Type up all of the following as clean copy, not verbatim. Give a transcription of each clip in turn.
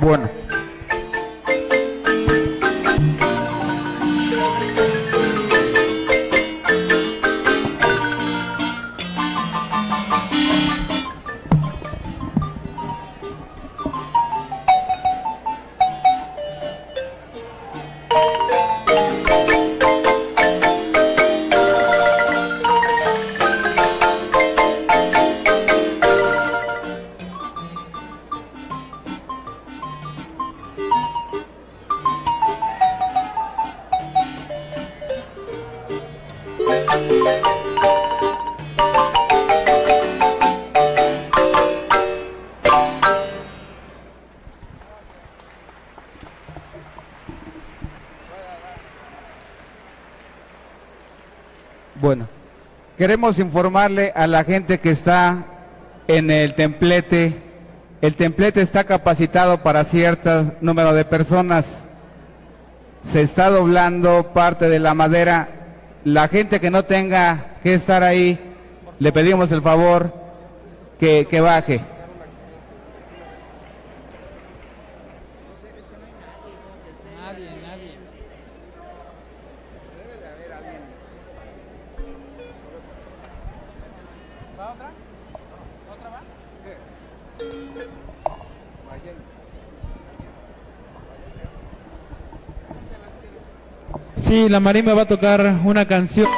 Bueno. Bueno, queremos informarle a la gente que está en el templete. El templete está capacitado para cierto número de personas. Se está doblando parte de la madera. La gente que no tenga que estar ahí, le pedimos el favor que baje. Sí, la marimba va a tocar una canción.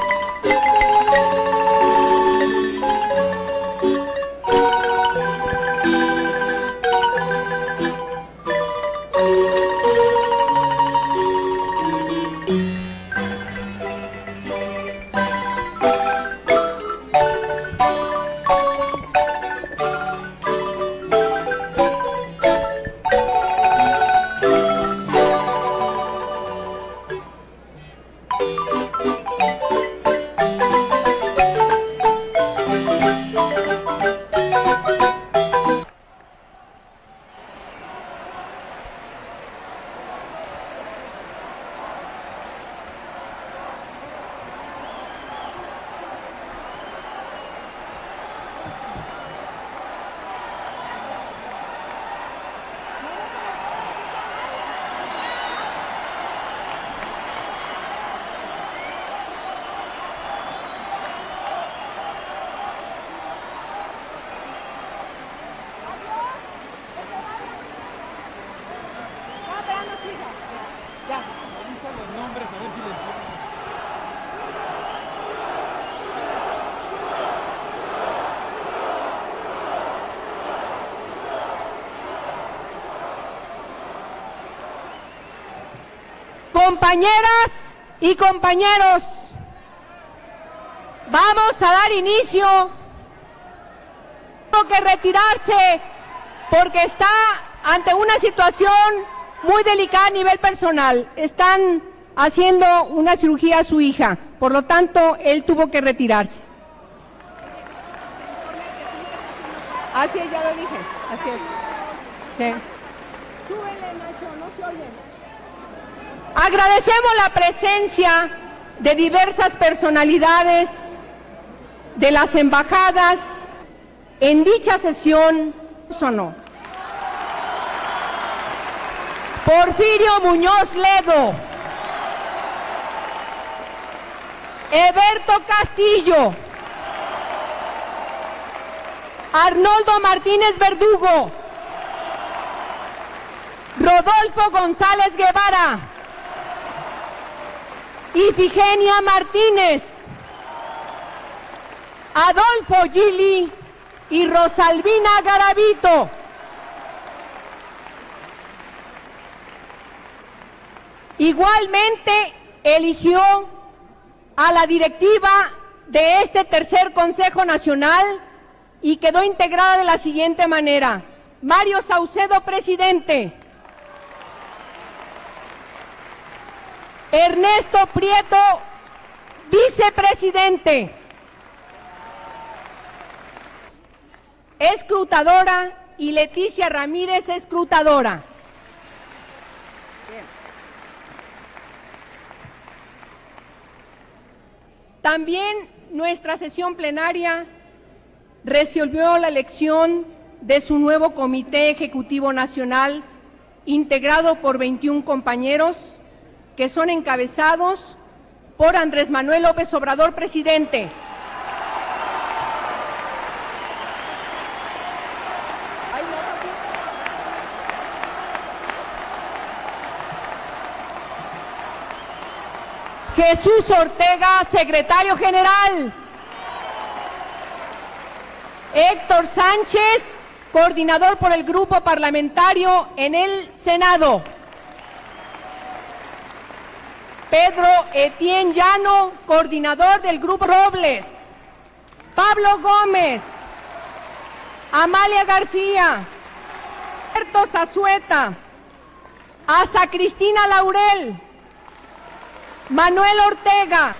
Compañeras y compañeros, vamos a dar inicio. Tengo que retirarse porque está ante una situación muy delicada a nivel personal. Están haciendo una cirugía a su hija, por lo tanto, él tuvo que retirarse. Así es, ya lo dije, así es. Sí. Súbele, Nacho, no se oye. Agradecemos la presencia de diversas personalidades de las embajadas en dicha sesión. Sonó Porfirio Muñoz Ledo, Eberto Castillo, Arnoldo Martínez Verdugo, Rodolfo González Guevara, Ifigenia Martínez, Adolfo Gili y Rosalvina Garavito. Igualmente eligió a la directiva de este tercer Consejo Nacional y quedó integrada de la siguiente manera: Mario Saucedo, presidente; Ernesto Prieto, vicepresidente; escrutadora, y Leticia Ramírez, escrutadora. Bien. También nuestra sesión plenaria resolvió la elección de su nuevo Comité Ejecutivo Nacional, integrado por 21 compañeros, que son encabezados por Andrés Manuel López Obrador, presidente. Jesús Ortega, secretario general. Héctor Sánchez, coordinador por el grupo parlamentario en el Senado. Pedro Etienne Llano, coordinador del grupo Robles. Pablo Gómez. Amalia García. Alberto Zazueta. Asa Cristina Laurel. Manuel Ortega.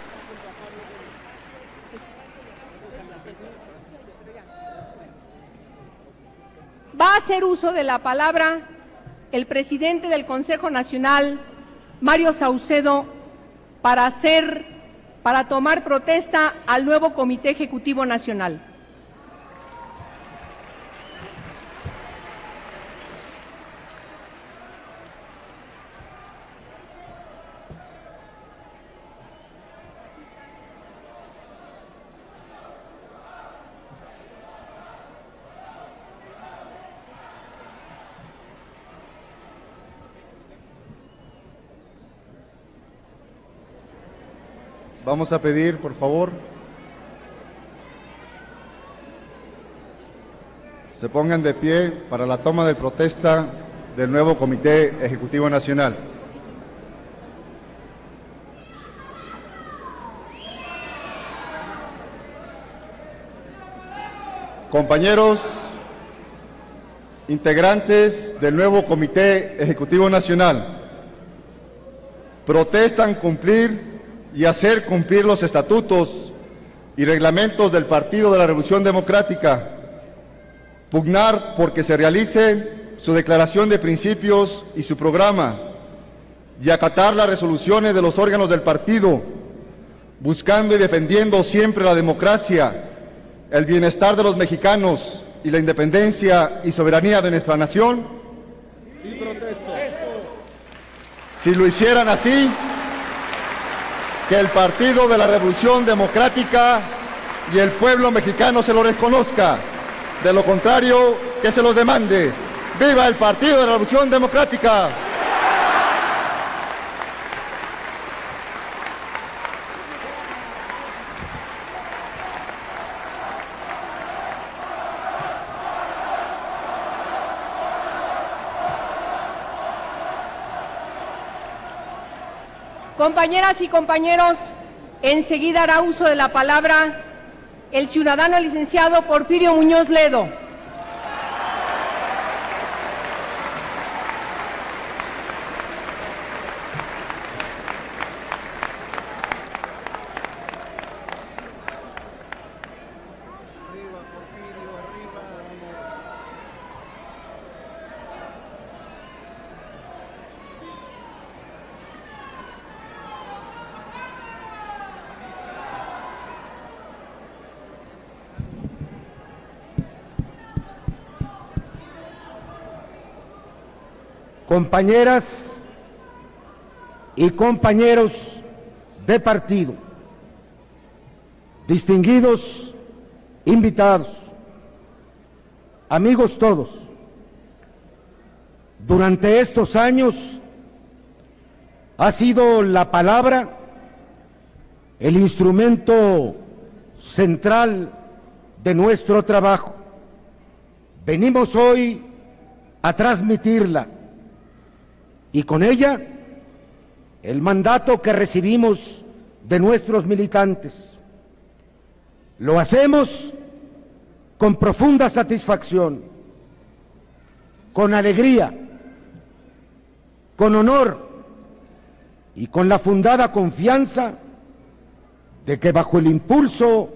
Va a hacer uso de la palabra el presidente del Consejo Nacional, Mario Saucedo, para tomar protesta al nuevo Comité Ejecutivo Nacional. Vamos a pedir, por favor, se pongan de pie para la toma de protesta del nuevo Comité Ejecutivo Nacional. Compañeros, integrantes del nuevo Comité Ejecutivo Nacional, protestan cumplir y hacer cumplir los estatutos y reglamentos del Partido de la Revolución Democrática, pugnar porque se realice su declaración de principios y su programa, y acatar las resoluciones de los órganos del partido, buscando y defendiendo siempre la democracia, el bienestar de los mexicanos y la independencia y soberanía de nuestra nación. Y protesto. Si lo hicieran así, que el Partido de la Revolución Democrática y el pueblo mexicano se lo reconozca. De lo contrario, que se los demande. ¡Viva el Partido de la Revolución Democrática! Compañeras y compañeros, enseguida hará uso de la palabra el ciudadano licenciado Porfirio Muñoz Ledo. Compañeras y compañeros de partido, distinguidos invitados, amigos todos, durante estos años ha sido la palabra el instrumento central de nuestro trabajo. Venimos hoy a transmitirla y con ella el mandato que recibimos de nuestros militantes. Lo hacemos con profunda satisfacción, con alegría, con honor y con la fundada confianza de que bajo el impulso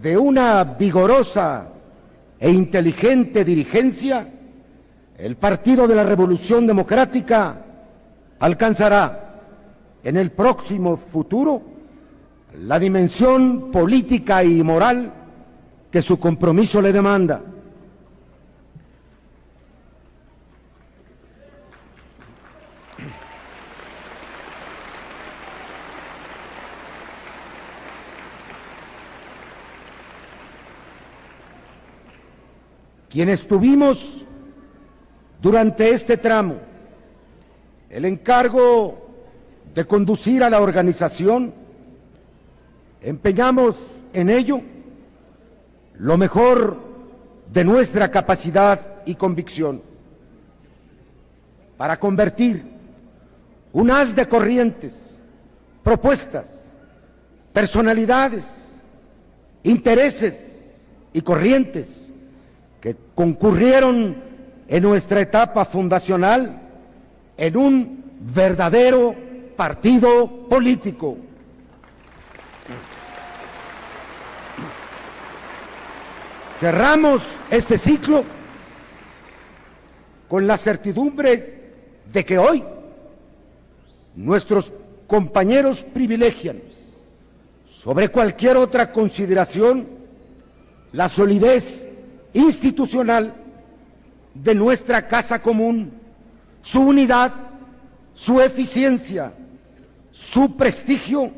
de una vigorosa e inteligente dirigencia, el Partido de la Revolución Democrática alcanzará en el próximo futuro la dimensión política y moral que su compromiso le demanda. quienes tuvimos durante este tramo el encargo de conducir a la organización, empeñamos en ello lo mejor de nuestra capacidad y convicción para convertir un haz de corrientes, propuestas, personalidades, intereses y corrientes que concurrieron en nuestra etapa fundacional en un verdadero partido político. Cerramos este ciclo con la certidumbre de que hoy nuestros compañeros privilegian sobre cualquier otra consideración la solidez institucional de nuestra casa común, su unidad, su eficiencia, su prestigio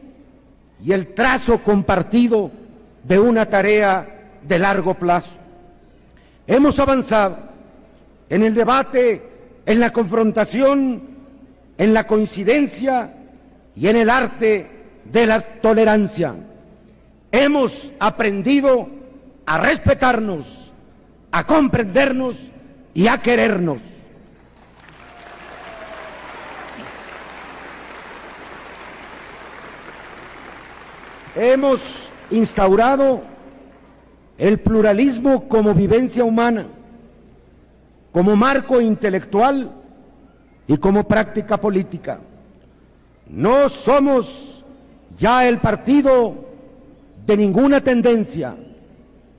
y el trazo compartido de una tarea de largo plazo. Hemos avanzado en el debate, en la confrontación, en la coincidencia y en el arte de la tolerancia. Hemos aprendido a respetarnos, a comprendernos y a querernos. Hemos instaurado el pluralismo como vivencia humana, como marco intelectual y como práctica política. No somos ya el partido de ninguna tendencia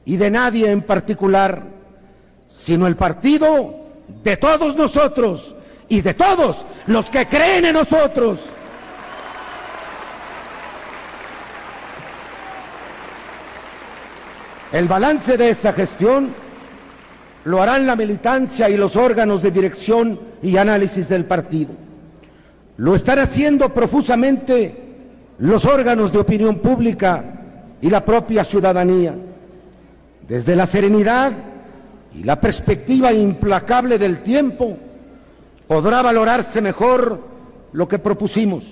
y de nadie en particular, sino el partido de todos nosotros y de todos los que creen en nosotros. El balance de esta gestión lo harán la militancia y los órganos de dirección y análisis del partido. Lo están haciendo profusamente los órganos de opinión pública y la propia ciudadanía. Desde la serenidad y la perspectiva implacable del tiempo, podrá valorarse mejor lo que propusimos,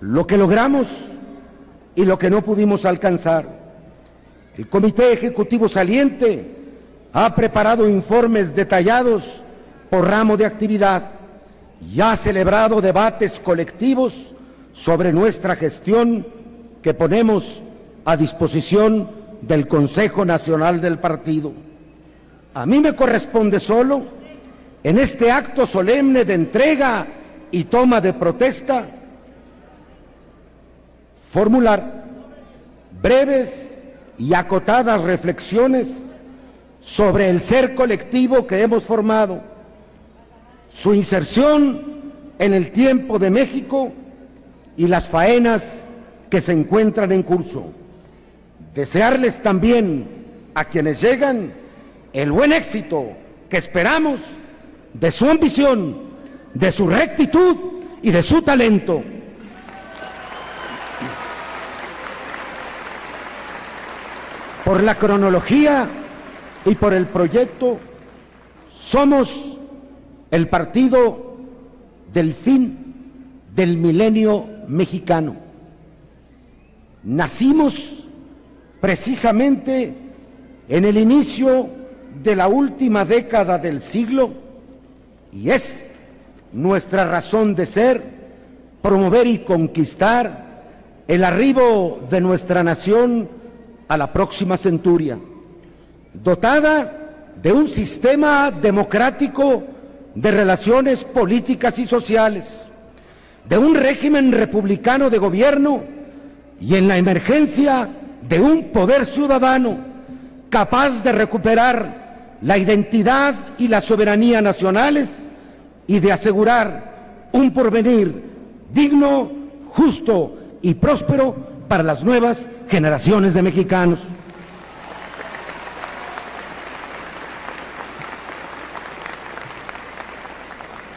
lo que logramos y lo que no pudimos alcanzar. El Comité Ejecutivo saliente ha preparado informes detallados por ramo de actividad y ha celebrado debates colectivos sobre nuestra gestión que ponemos a disposición del Consejo Nacional del Partido. A mí me corresponde solo, en este acto solemne de entrega y toma de protesta, formular breves y acotadas reflexiones sobre el ser colectivo que hemos formado, su inserción en el tiempo de México y las faenas que se encuentran en curso. Desearles también a quienes llegan el buen éxito que esperamos de su ambición, de su rectitud y de su talento. Por la cronología y por el proyecto, somos el partido del fin del milenio mexicano. Nacimos precisamente en el inicio de la última década del siglo y es nuestra razón de ser promover y conquistar el arribo de nuestra nación a la próxima centuria, dotada de un sistema democrático de relaciones políticas y sociales, de un régimen republicano de gobierno y en la emergencia de un poder ciudadano capaz de recuperar la identidad y la soberanía nacionales y de asegurar un porvenir digno, justo y próspero para las nuevas generaciones de mexicanos.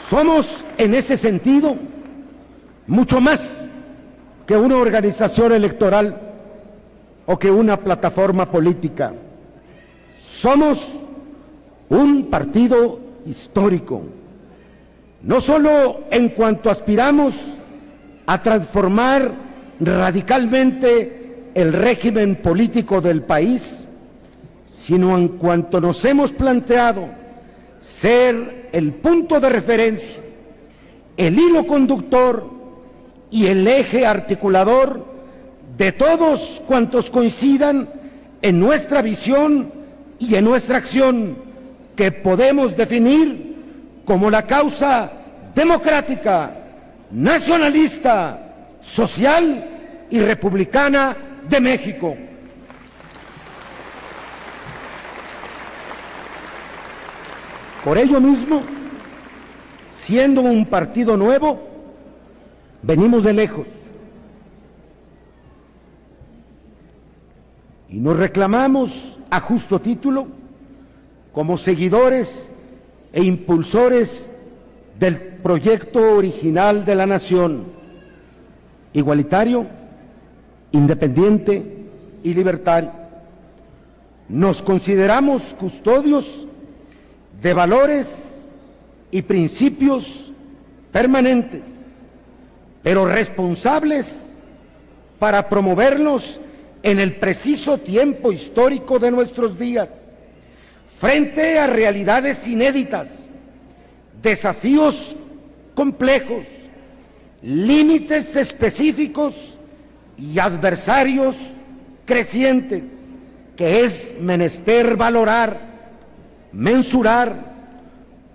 Somos, en ese sentido, mucho más que una organización electoral o que una plataforma política. Somos un partido histórico, no solo en cuanto aspiramos a transformar radicalmente el régimen político del país, sino en cuanto nos hemos planteado ser el punto de referencia, el hilo conductor y el eje articulador de todos cuantos coincidan en nuestra visión y en nuestra acción, que podemos definir como la causa democrática, nacionalista, social y republicana de México. Por ello mismo, siendo un partido nuevo, venimos de lejos y nos reclamamos a justo título como seguidores e impulsores del proyecto original de la nación, igualitario, independiente y libertario. Nos consideramos custodios de valores y principios permanentes, pero responsables para promoverlos en el preciso tiempo histórico de nuestros días, frente a realidades inéditas, desafíos complejos, límites específicos y adversarios crecientes, que es menester valorar, mensurar,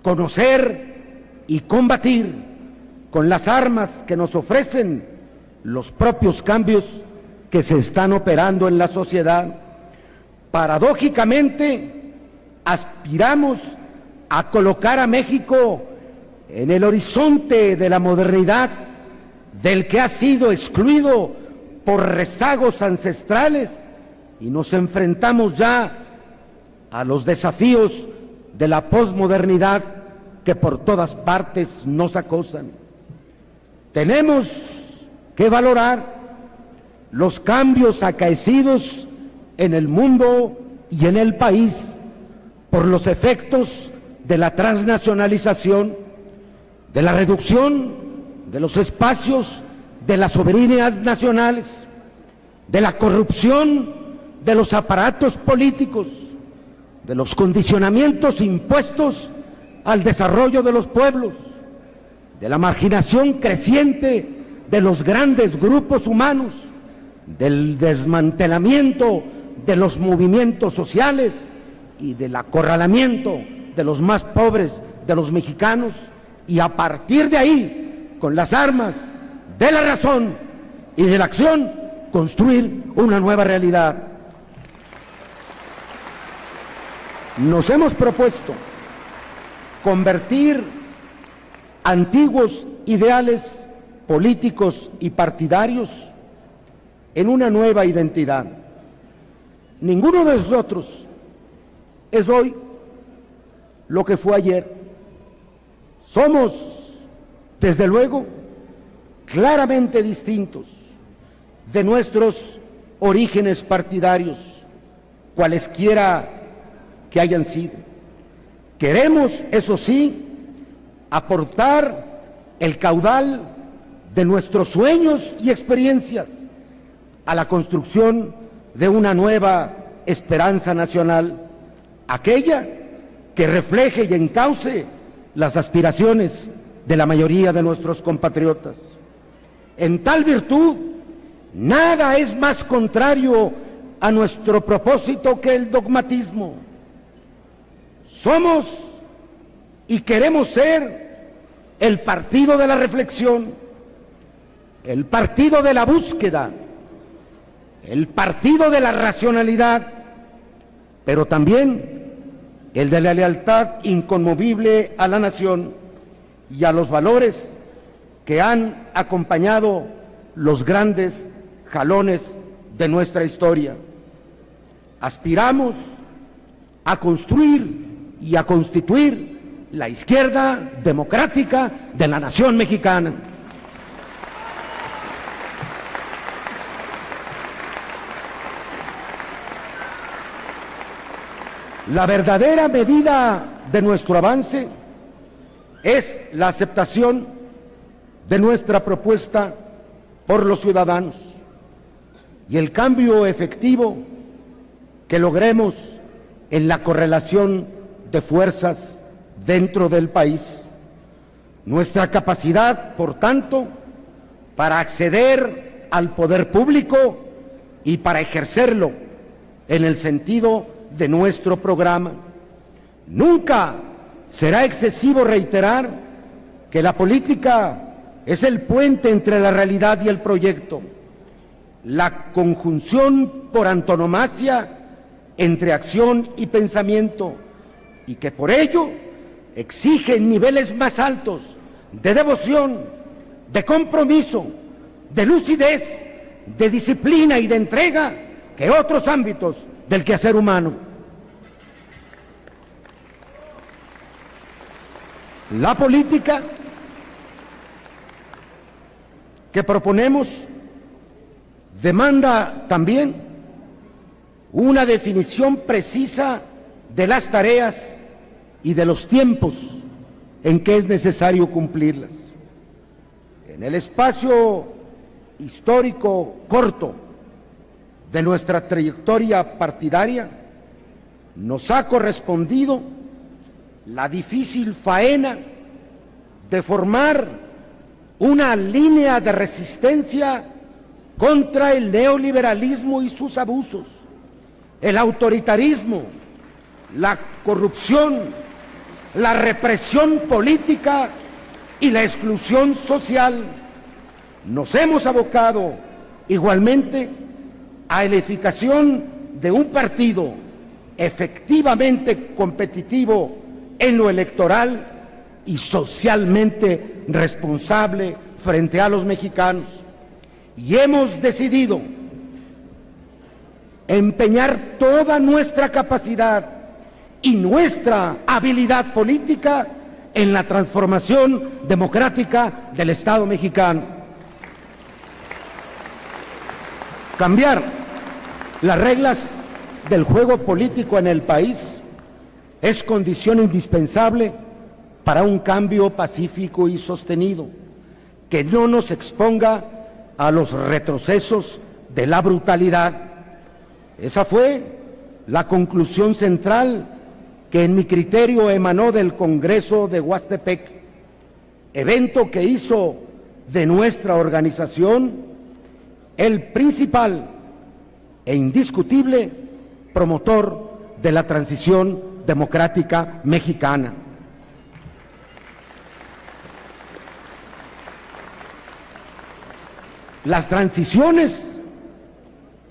conocer y combatir con las armas que nos ofrecen los propios cambios que se están operando en la sociedad. Paradójicamente, aspiramos a colocar a México en el horizonte de la modernidad, del que ha sido excluido por rezagos ancestrales, y nos enfrentamos ya a los desafíos de la posmodernidad que por todas partes nos acosan. Tenemos que valorar los cambios acaecidos en el mundo y en el país por los efectos de la transnacionalización, de la reducción de los espacios de las soberanías nacionales, de la corrupción de los aparatos políticos, de los condicionamientos impuestos al desarrollo de los pueblos, de la marginación creciente de los grandes grupos humanos, del desmantelamiento de los movimientos sociales y del acorralamiento de los más pobres de los mexicanos, y a partir de ahí, con las armas de la razón y de la acción, construir una nueva realidad. Nos hemos propuesto convertir antiguos ideales políticos y partidarios en una nueva identidad. Ninguno de nosotros es hoy lo que fue ayer. Somos, desde luego, claramente distintos de nuestros orígenes partidarios, cualesquiera que hayan sido. Queremos, eso sí, aportar el caudal de nuestros sueños y experiencias a la construcción de una nueva esperanza nacional, aquella que refleje y encauce las aspiraciones de la mayoría de nuestros compatriotas. En tal virtud, nada es más contrario a nuestro propósito que el dogmatismo. Somos y queremos ser el partido de la reflexión, el partido de la búsqueda, el partido de la racionalidad, pero también el de la lealtad inconmovible a la nación y a los valores que han acompañado los grandes jalones de nuestra historia. Aspiramos a construir y a constituir la izquierda democrática de la nación mexicana. La verdadera medida de nuestro avance es la aceptación de nuestra propuesta por los ciudadanos y el cambio efectivo que logremos en la correlación de fuerzas dentro del país. Nuestra capacidad, por tanto, para acceder al poder público y para ejercerlo en el sentido de nuestro programa. Nunca será excesivo reiterar que la política es el puente entre la realidad y el proyecto, la conjunción por antonomasia entre acción y pensamiento, y que por ello exige niveles más altos de devoción, de compromiso, de lucidez, de disciplina y de entrega que otros ámbitos del quehacer humano. La política que proponemos demanda también una definición precisa de las tareas y de los tiempos en que es necesario cumplirlas. En el espacio histórico corto de nuestra trayectoria partidaria, nos ha correspondido la difícil faena de formar una línea de resistencia contra el neoliberalismo y sus abusos, el autoritarismo, la corrupción, la represión política y la exclusión social. Nos hemos abocado igualmente a la edificación de un partido efectivamente competitivo en lo electoral y socialmente responsable frente a los mexicanos. Y hemos decidido empeñar toda nuestra capacidad y nuestra habilidad política en la transformación democrática del Estado mexicano. Cambiar las reglas del juego político en el país es condición indispensable para un cambio pacífico y sostenido, que no nos exponga a los retrocesos de la brutalidad. Esa fue la conclusión central que en mi criterio emanó del Congreso de Huastepec, evento que hizo de nuestra organización el principal e indiscutible promotor de la transición democrática mexicana. Las transiciones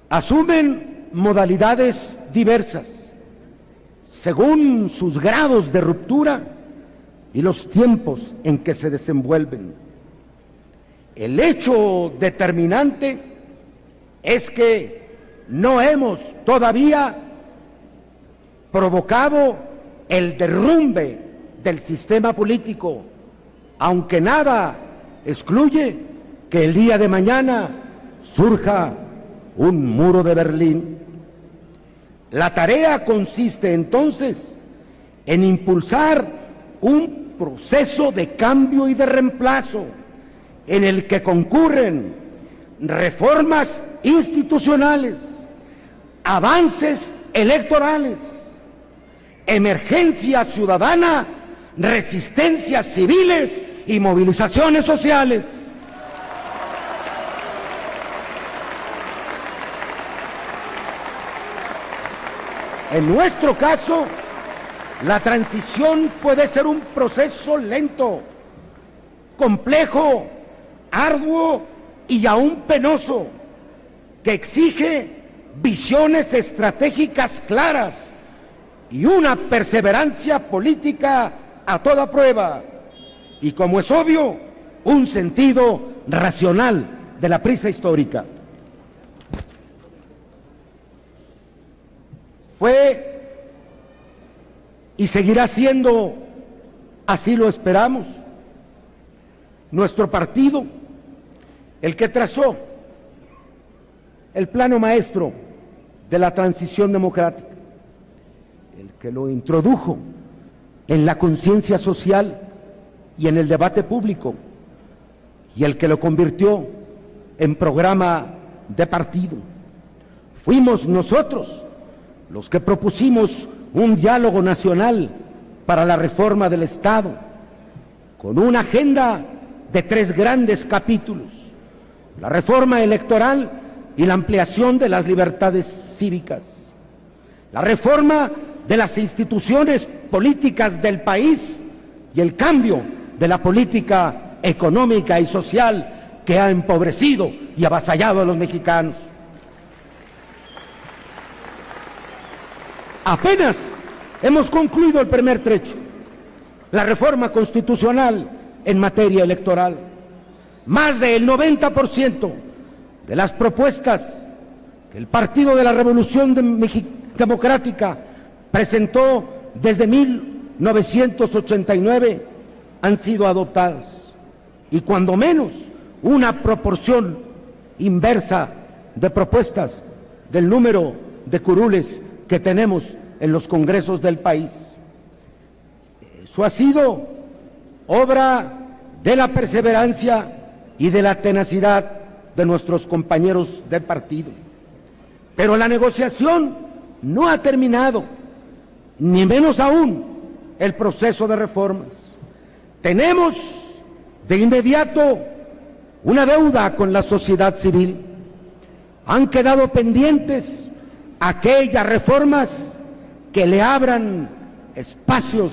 asumen modalidades diversas según sus grados de ruptura y los tiempos en que se desenvuelven. El hecho determinante es que no hemos todavía provocado el derrumbe del sistema político, aunque nada excluye que el día de mañana surja un muro de Berlín. La tarea consiste entonces en impulsar un proceso de cambio y de reemplazo en el que concurren reformas institucionales, avances electorales, emergencia ciudadana, resistencias civiles y movilizaciones sociales. En nuestro caso, la transición puede ser un proceso lento, complejo, arduo y aún penoso, que exige visiones estratégicas claras y una perseverancia política a toda prueba, y como es obvio, un sentido racional de la prisa histórica. Fue y seguirá siendo, así lo esperamos, nuestro partido el que trazó el plano maestro de la transición democrática. el que lo introdujo en la conciencia social y en el debate público, y el que lo convirtió en programa de partido. Fuimos nosotros los que propusimos un diálogo nacional para la reforma del Estado, con una agenda de 3 grandes capítulos: la reforma electoral y la ampliación de las libertades cívicas, la reforma de las instituciones políticas del país y el cambio de la política económica y social que ha empobrecido y avasallado a los mexicanos. Apenas hemos concluido el primer trecho, la reforma constitucional en materia electoral. Más del 90% de las propuestas que el Partido de la Revolución Democrática presentó desde 1989 han sido adoptadas, y cuando menos una proporción inversa de propuestas del número de curules que tenemos en los congresos del país. Eso ha sido obra de la perseverancia y de la tenacidad de nuestros compañeros del partido. Pero la negociación no ha terminado, ni menos aún el proceso de reformas. Tenemos de inmediato una deuda con la sociedad civil. Han quedado pendientes aquellas reformas que le abran espacios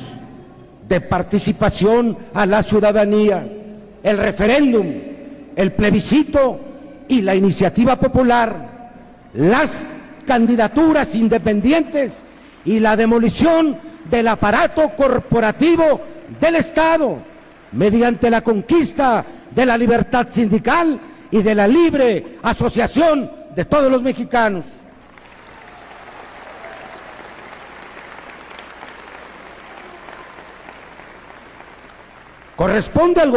de participación a la ciudadanía, el referéndum, el plebiscito y la iniciativa popular, las candidaturas independientes y la demolición del aparato corporativo del Estado, mediante la conquista de la libertad sindical y de la libre asociación de todos los mexicanos. Corresponde al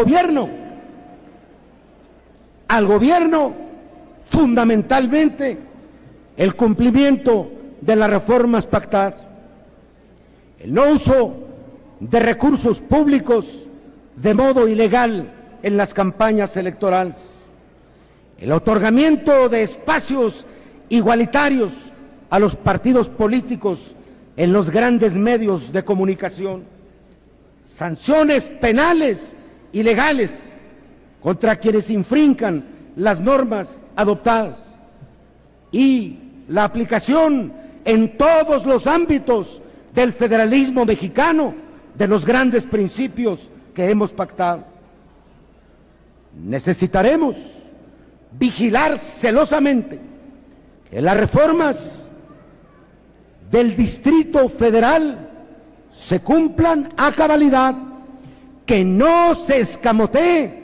gobierno fundamentalmente el cumplimiento de las reformas pactadas, el no uso de recursos públicos de modo ilegal en las campañas electorales, el otorgamiento de espacios igualitarios a los partidos políticos en los grandes medios de comunicación, sanciones penales y legales contra quienes infrinjan las normas adoptadas y la aplicación en todos los ámbitos del federalismo mexicano de los grandes principios que hemos pactado. Necesitaremos vigilar celosamente que las reformas del Distrito Federal se cumplan a cabalidad, que no se escamotee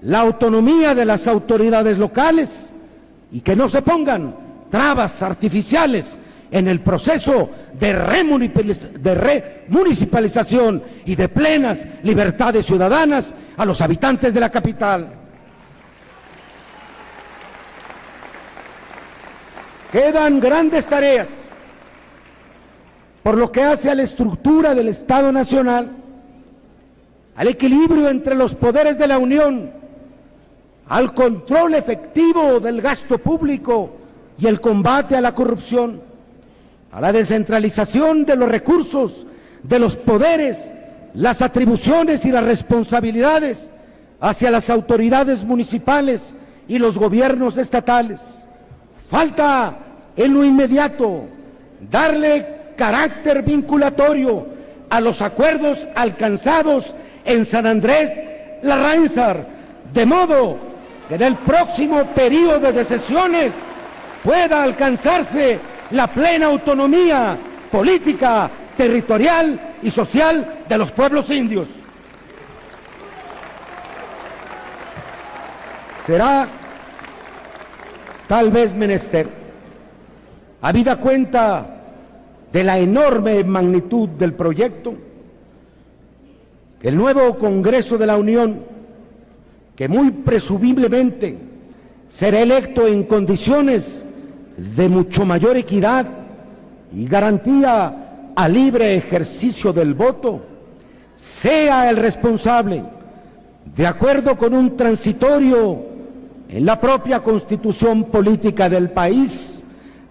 la autonomía de las autoridades locales y que no se pongan trabas artificiales en el proceso de remunicipalización y de plenas libertades ciudadanas a los habitantes de la capital. Quedan grandes tareas por lo que hace a la estructura del Estado Nacional, al equilibrio entre los poderes de la Unión, al control efectivo del gasto público y el combate a la corrupción, a la descentralización de los recursos, de los poderes, las atribuciones y las responsabilidades hacia las autoridades municipales y los gobiernos estatales. Falta en lo inmediato darle carácter vinculatorio a los acuerdos alcanzados en San Andrés Larráinzar, de modo que en el próximo periodo de sesiones pueda alcanzarse la plena autonomía política, territorial y social de los pueblos indios. Será tal vez menester, habida cuenta de la enorme magnitud del proyecto, que el nuevo Congreso de la Unión, que muy presumiblemente será electo en condiciones de mucho mayor equidad y garantía al libre ejercicio del voto, sea el responsable, de acuerdo con un transitorio en la propia Constitución política del país,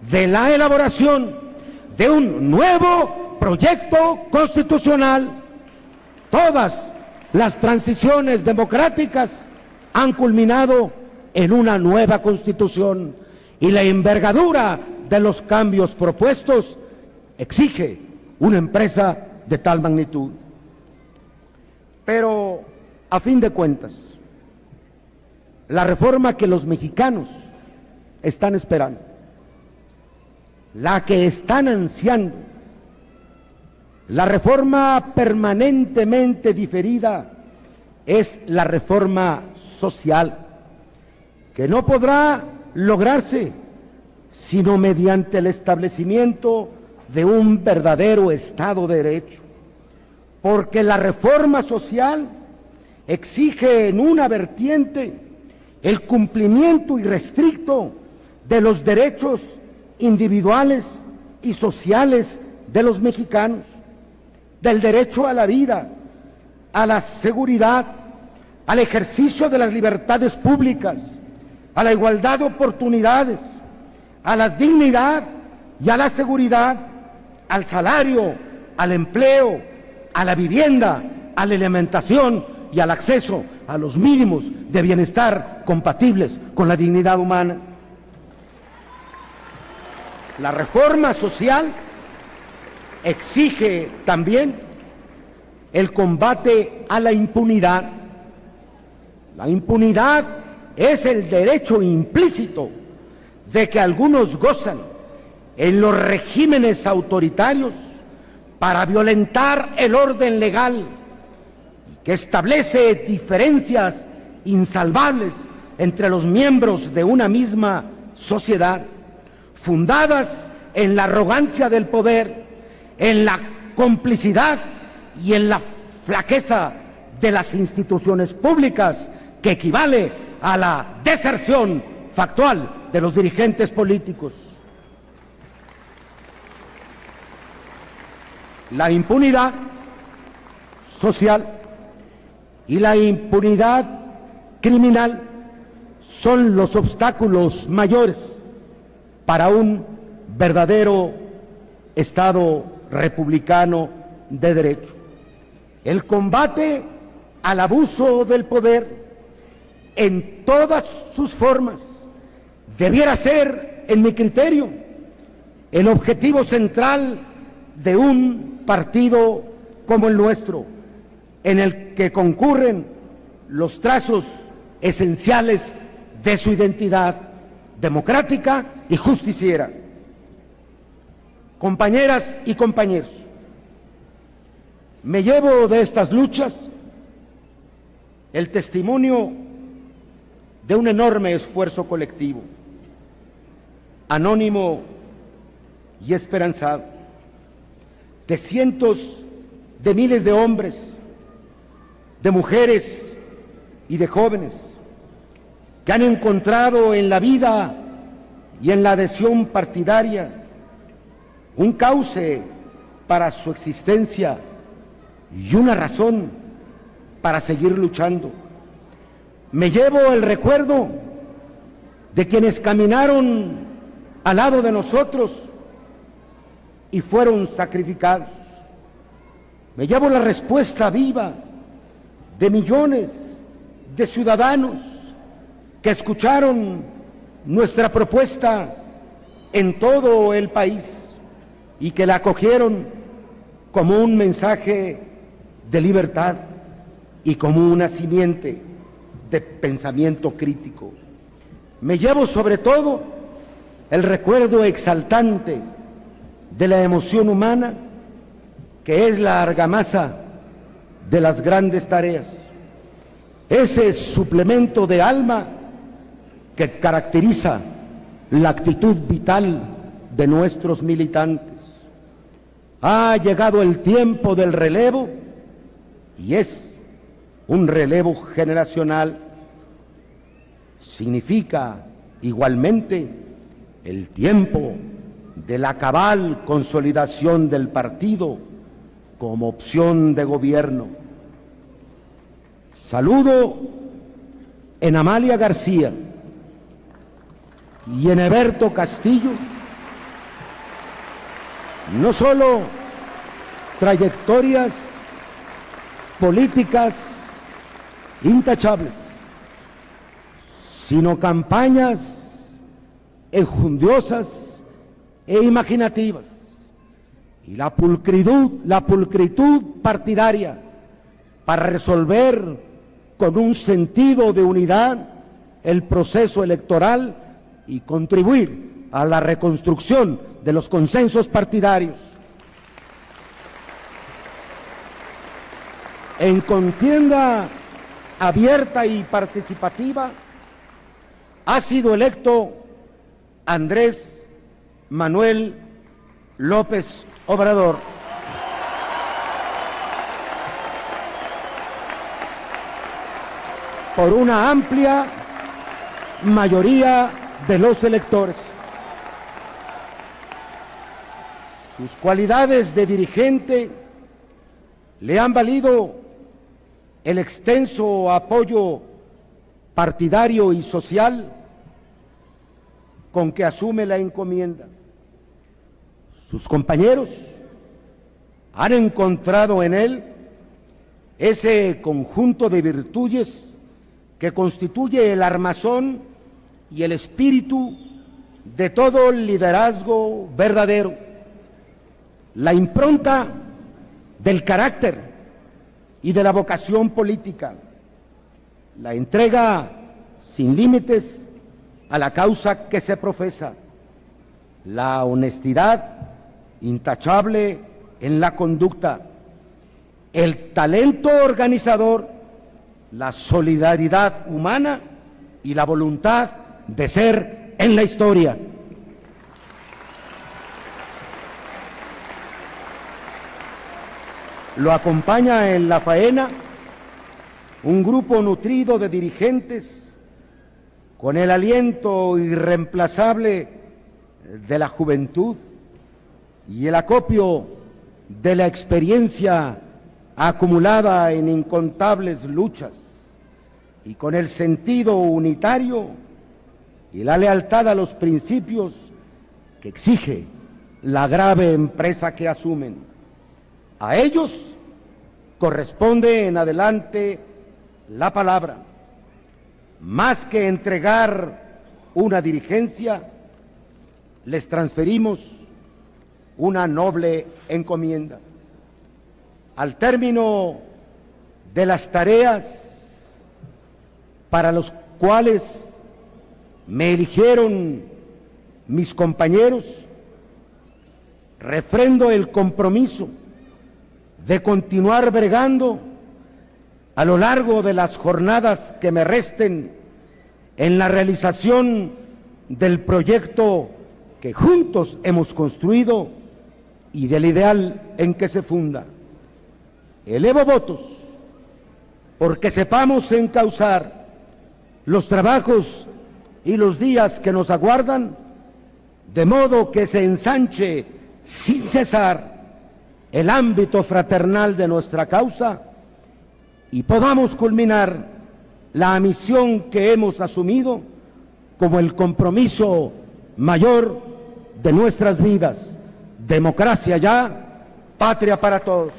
de la elaboración de un nuevo proyecto constitucional. Todas las transiciones democráticas han culminado en una nueva Constitución y la envergadura de los cambios propuestos exige una empresa de tal magnitud. Pero, a fin de cuentas, la reforma que los mexicanos están esperando, la que están ansiando, la reforma permanentemente diferida, es la reforma social, que no podrá lograrse sino mediante el establecimiento de un verdadero Estado de Derecho, porque la reforma social exige en una vertiente el cumplimiento irrestricto de los derechos individuales y sociales de los mexicanos, del derecho a la vida, a la seguridad, al ejercicio de las libertades públicas, a la igualdad de oportunidades, a la dignidad y a la seguridad, al salario, al empleo, a la vivienda, a la alimentación y al acceso a los mínimos de bienestar compatibles con la dignidad humana. La reforma social exige también el combate a la impunidad. La impunidad es el derecho implícito de que algunos gozan en los regímenes autoritarios para violentar el orden legal, que establece diferencias insalvables entre los miembros de una misma sociedad, fundadas en la arrogancia del poder, en la complicidad y en la flaqueza de las instituciones públicas, que equivale a la deserción factual de los dirigentes políticos. La impunidad social y la impunidad criminal son los obstáculos mayores para un verdadero Estado republicano de derecho. El combate al abuso del poder en todas sus formas debiera ser, en mi criterio, el objetivo central de un partido como el nuestro, en el que concurren los trazos esenciales de su identidad democrática y justiciera. Compañeras y compañeros, me llevo de estas luchas el testimonio de un enorme esfuerzo colectivo, anónimo y esperanzado, de cientos de miles de hombres, de mujeres y de jóvenes que han encontrado en la vida y en la adhesión partidaria un cauce para su existencia y una razón para seguir luchando. Me llevo el recuerdo de quienes caminaron al lado de nosotros y fueron sacrificados. Me llevo la respuesta viva de millones de ciudadanos que escucharon nuestra propuesta en todo el país y que la acogieron como un mensaje de libertad y como una simiente de pensamiento crítico. Me llevo sobre todo el recuerdo exaltante de la emoción humana, que es la argamasa de las grandes tareas, ese suplemento de alma que caracteriza la actitud vital de nuestros militantes. Ha llegado el tiempo del relevo y es un relevo generacional. Significa igualmente el tiempo de la cabal consolidación del partido como opción de gobierno. Saludo en Amalia García y en Eberto Castillo no solo trayectorias políticas intachables, sino campañas enjundiosas e imaginativas, y la pulcritud partidaria para resolver con un sentido de unidad el proceso electoral y contribuir a la reconstrucción de los consensos partidarios. En contienda abierta y participativa ha sido electo Andrés Manuel López Obrador. Por una amplia mayoría de los electores. Sus cualidades de dirigente le han valido el extenso apoyo partidario y social con que asume la encomienda. Sus compañeros han encontrado en él ese conjunto de virtudes que constituye el armazón y el espíritu de todo liderazgo verdadero, la impronta del carácter y de la vocación política, la entrega sin límites a la causa que se profesa, la honestidad intachable en la conducta, el talento organizador, la solidaridad humana y la voluntad de ser en la historia. Lo acompaña en la faena un grupo nutrido de dirigentes con el aliento irreemplazable de la juventud y el acopio de la experiencia acumulada en incontables luchas, y con el sentido unitario y la lealtad a los principios que exige la grave empresa que asumen. A ellos corresponde en adelante la palabra. Más que entregar una dirigencia, les transferimos una noble encomienda. Al término de las tareas para los cuales me eligieron mis compañeros, refrendo el compromiso de continuar bregando a lo largo de las jornadas que me resten en la realización del proyecto que juntos hemos construido y del ideal en que se funda. Elevo votos porque sepamos encauzar los trabajos y los días que nos aguardan, de modo que se ensanche sin cesar el ámbito fraternal de nuestra causa y podamos culminar la misión que hemos asumido como el compromiso mayor de nuestras vidas. Democracia ya, patria para todos.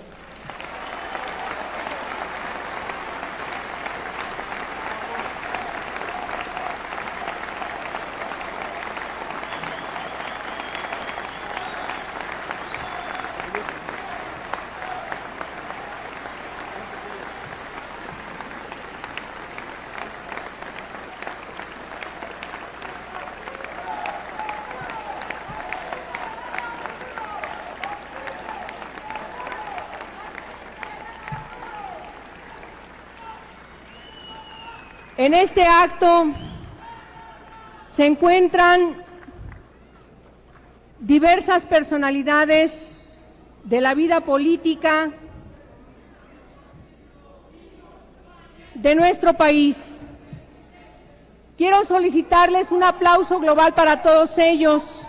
En este acto se encuentran diversas personalidades de la vida política de nuestro país. Quiero solicitarles un aplauso global para todos ellos,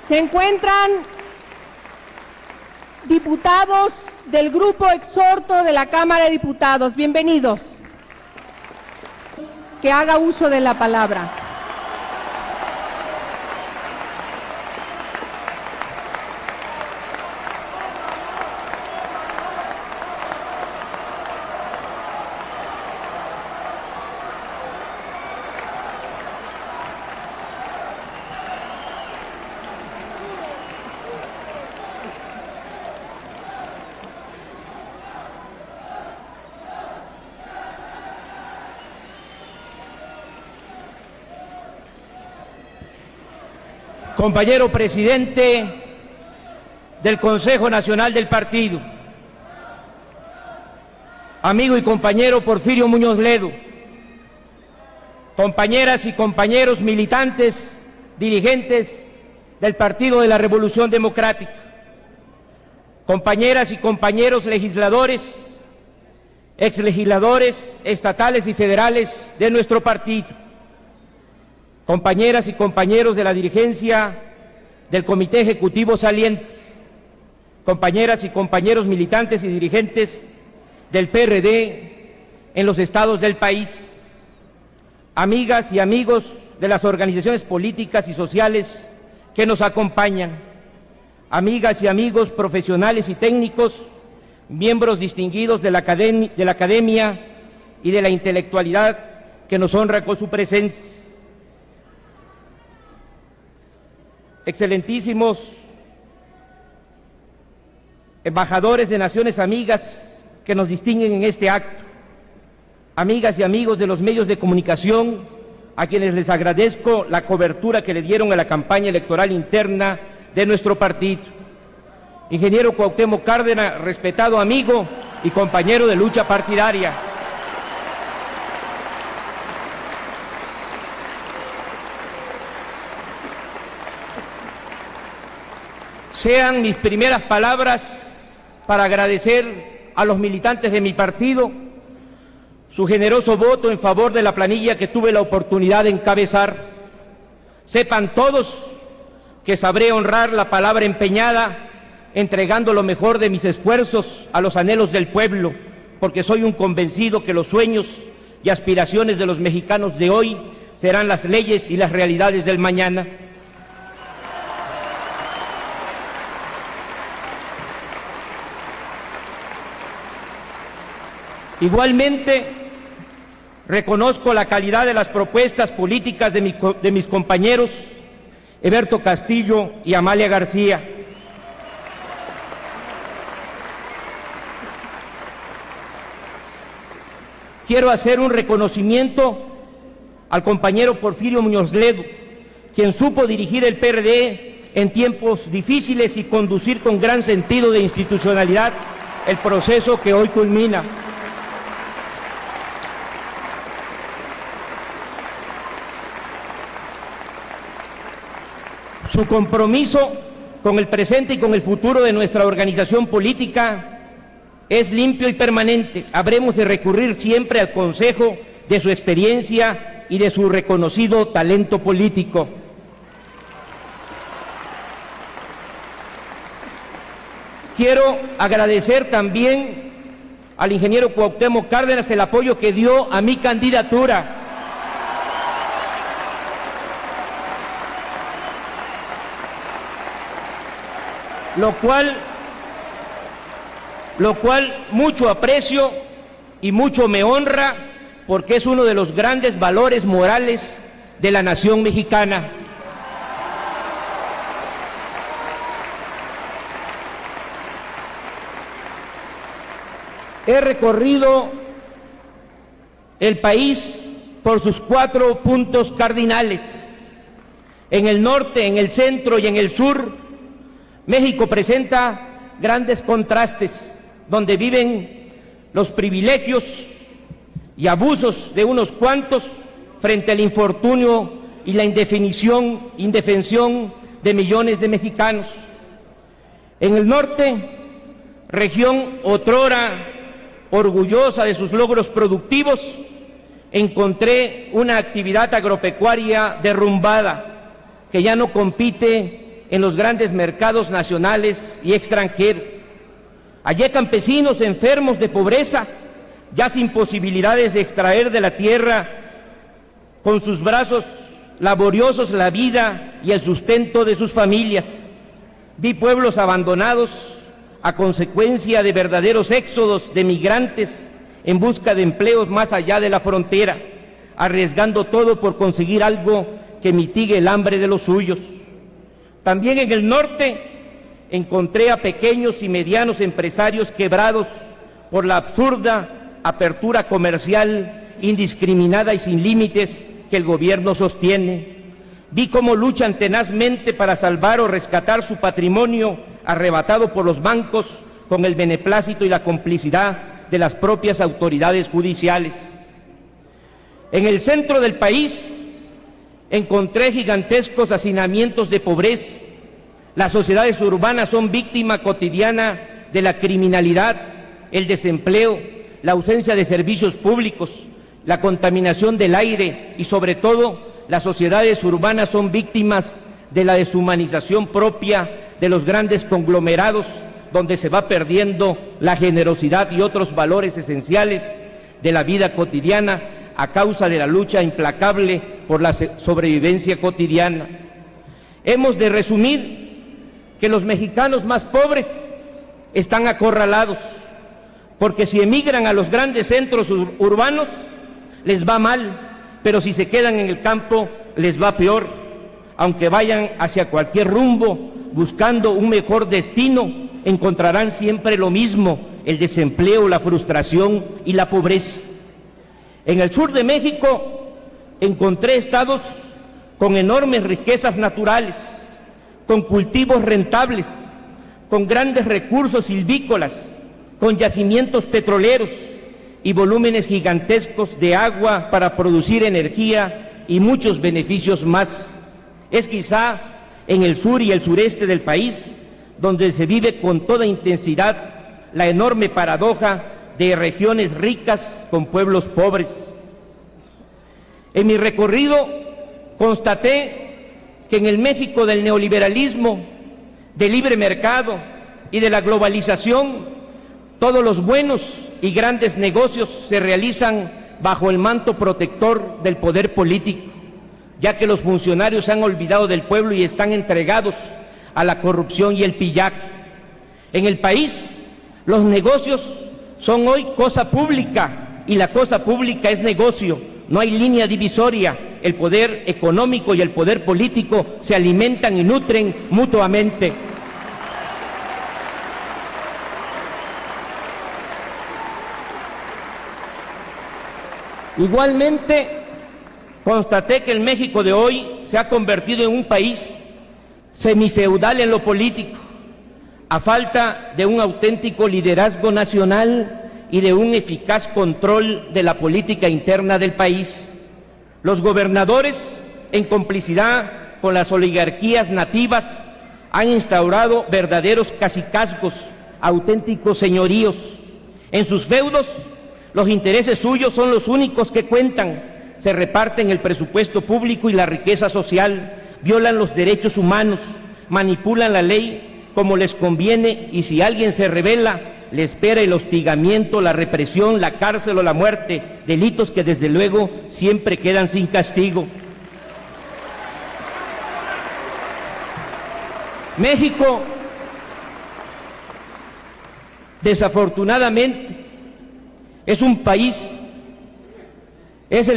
se encuentran diputados del Grupo Exhorto de la Cámara de Diputados. Bienvenidos. Que haga uso de la palabra. Compañero presidente del Consejo Nacional del Partido, amigo y compañero Porfirio Muñoz Ledo, compañeras y compañeros militantes, dirigentes del Partido de la Revolución Democrática, compañeras y compañeros legisladores, exlegisladores estatales y federales de nuestro partido, compañeras y compañeros de la dirigencia del Comité Ejecutivo Saliente, compañeras y compañeros militantes y dirigentes del PRD en los estados del país, amigas y amigos de las organizaciones políticas y sociales que nos acompañan, amigas y amigos profesionales y técnicos, miembros distinguidos de la academia y de la intelectualidad que nos honra con su presencia. Excelentísimos embajadores de naciones amigas que nos distinguen en este acto, amigas y amigos de los medios de comunicación, a quienes les agradezco la cobertura que le dieron a la campaña electoral interna de nuestro partido. Ingeniero Cuauhtémoc Cárdenas, respetado amigo y compañero de lucha partidaria. Sean mis primeras palabras para agradecer a los militantes de mi partido su generoso voto en favor de la planilla que tuve la oportunidad de encabezar. Sepan todos que sabré honrar la palabra empeñada, entregando lo mejor de mis esfuerzos a los anhelos del pueblo, porque soy un convencido que los sueños y aspiraciones de los mexicanos de hoy serán las leyes y las realidades del mañana. Igualmente, reconozco la calidad de las propuestas políticas de mis compañeros Eberto Castillo y Amalia García. Quiero hacer un reconocimiento al compañero Porfirio Muñoz Ledo, quien supo dirigir el PRD en tiempos difíciles y conducir con gran sentido de institucionalidad el proceso que hoy culmina. Su compromiso con el presente y con el futuro de nuestra organización política es limpio y permanente. Habremos de recurrir siempre al consejo de su experiencia y de su reconocido talento político. Quiero agradecer también al ingeniero Cuauhtémoc Cárdenas el apoyo que dio a mi candidatura. Lo cual mucho aprecio y mucho me honra, porque es uno de los grandes valores morales de la nación mexicana. He recorrido el país por sus 4 puntos cardinales. En el norte, en el centro y en el sur, México presenta grandes contrastes, donde viven los privilegios y abusos de unos cuantos frente al infortunio y la indefensión de millones de mexicanos. En el norte, región otrora orgullosa de sus logros productivos, encontré una actividad agropecuaria derrumbada que ya no compite en los grandes mercados nacionales y extranjeros. Allí campesinos enfermos de pobreza, ya sin posibilidades de extraer de la tierra con sus brazos laboriosos la vida y el sustento de sus familias. Vi pueblos abandonados a consecuencia de verdaderos éxodos de migrantes en busca de empleos más allá de la frontera, arriesgando todo por conseguir algo que mitigue el hambre de los suyos. También en el norte encontré a pequeños y medianos empresarios quebrados por la absurda apertura comercial indiscriminada y sin límites que el gobierno sostiene. Vi cómo luchan tenazmente para salvar o rescatar su patrimonio arrebatado por los bancos con el beneplácito y la complicidad de las propias autoridades judiciales. En el centro del país encontré gigantescos hacinamientos de pobreza. Las sociedades urbanas son víctima cotidiana de la criminalidad, el desempleo, la ausencia de servicios públicos, la contaminación del aire y, sobre todo, las sociedades urbanas son víctimas de la deshumanización propia de los grandes conglomerados, donde se va perdiendo la generosidad y otros valores esenciales de la vida cotidiana a causa de la lucha implacable por la sobrevivencia cotidiana. Hemos de resumir que los mexicanos más pobres están acorralados, porque si emigran a los grandes centros urbanos les va mal, pero si se quedan en el campo les va peor, aunque vayan hacia cualquier rumbo buscando un mejor destino, encontrarán siempre lo mismo: el desempleo, la frustración y la pobreza. En el sur de México encontré estados con enormes riquezas naturales, con cultivos rentables, con grandes recursos silvícolas, con yacimientos petroleros y volúmenes gigantescos de agua para producir energía y muchos beneficios más. Es quizá en el sur y el sureste del país donde se vive con toda intensidad la enorme paradoja de regiones ricas con pueblos pobres. En mi recorrido constaté que en el México del neoliberalismo, del libre mercado y de la globalización, todos los buenos y grandes negocios se realizan bajo el manto protector del poder político, ya que los funcionarios se han olvidado del pueblo y están entregados a la corrupción y el pillaje. En el país, los negocios son hoy cosa pública y la cosa pública es negocio. No hay línea divisoria. El poder económico y el poder político se alimentan y nutren mutuamente. Igualmente, constaté que el México de hoy se ha convertido en un país semifeudal en lo político, a falta de un auténtico liderazgo nacional y de un eficaz control de la política interna del país. Los gobernadores, en complicidad con las oligarquías nativas, han instaurado verdaderos cacicazgos, auténticos señoríos. En sus feudos, los intereses suyos son los únicos que cuentan. Se reparten el presupuesto público y la riqueza social, violan los derechos humanos, manipulan la ley como les conviene, y si alguien se rebela, le espera el hostigamiento, la represión, la cárcel o la muerte, delitos que desde luego siempre quedan sin castigo. México, desafortunadamente, es el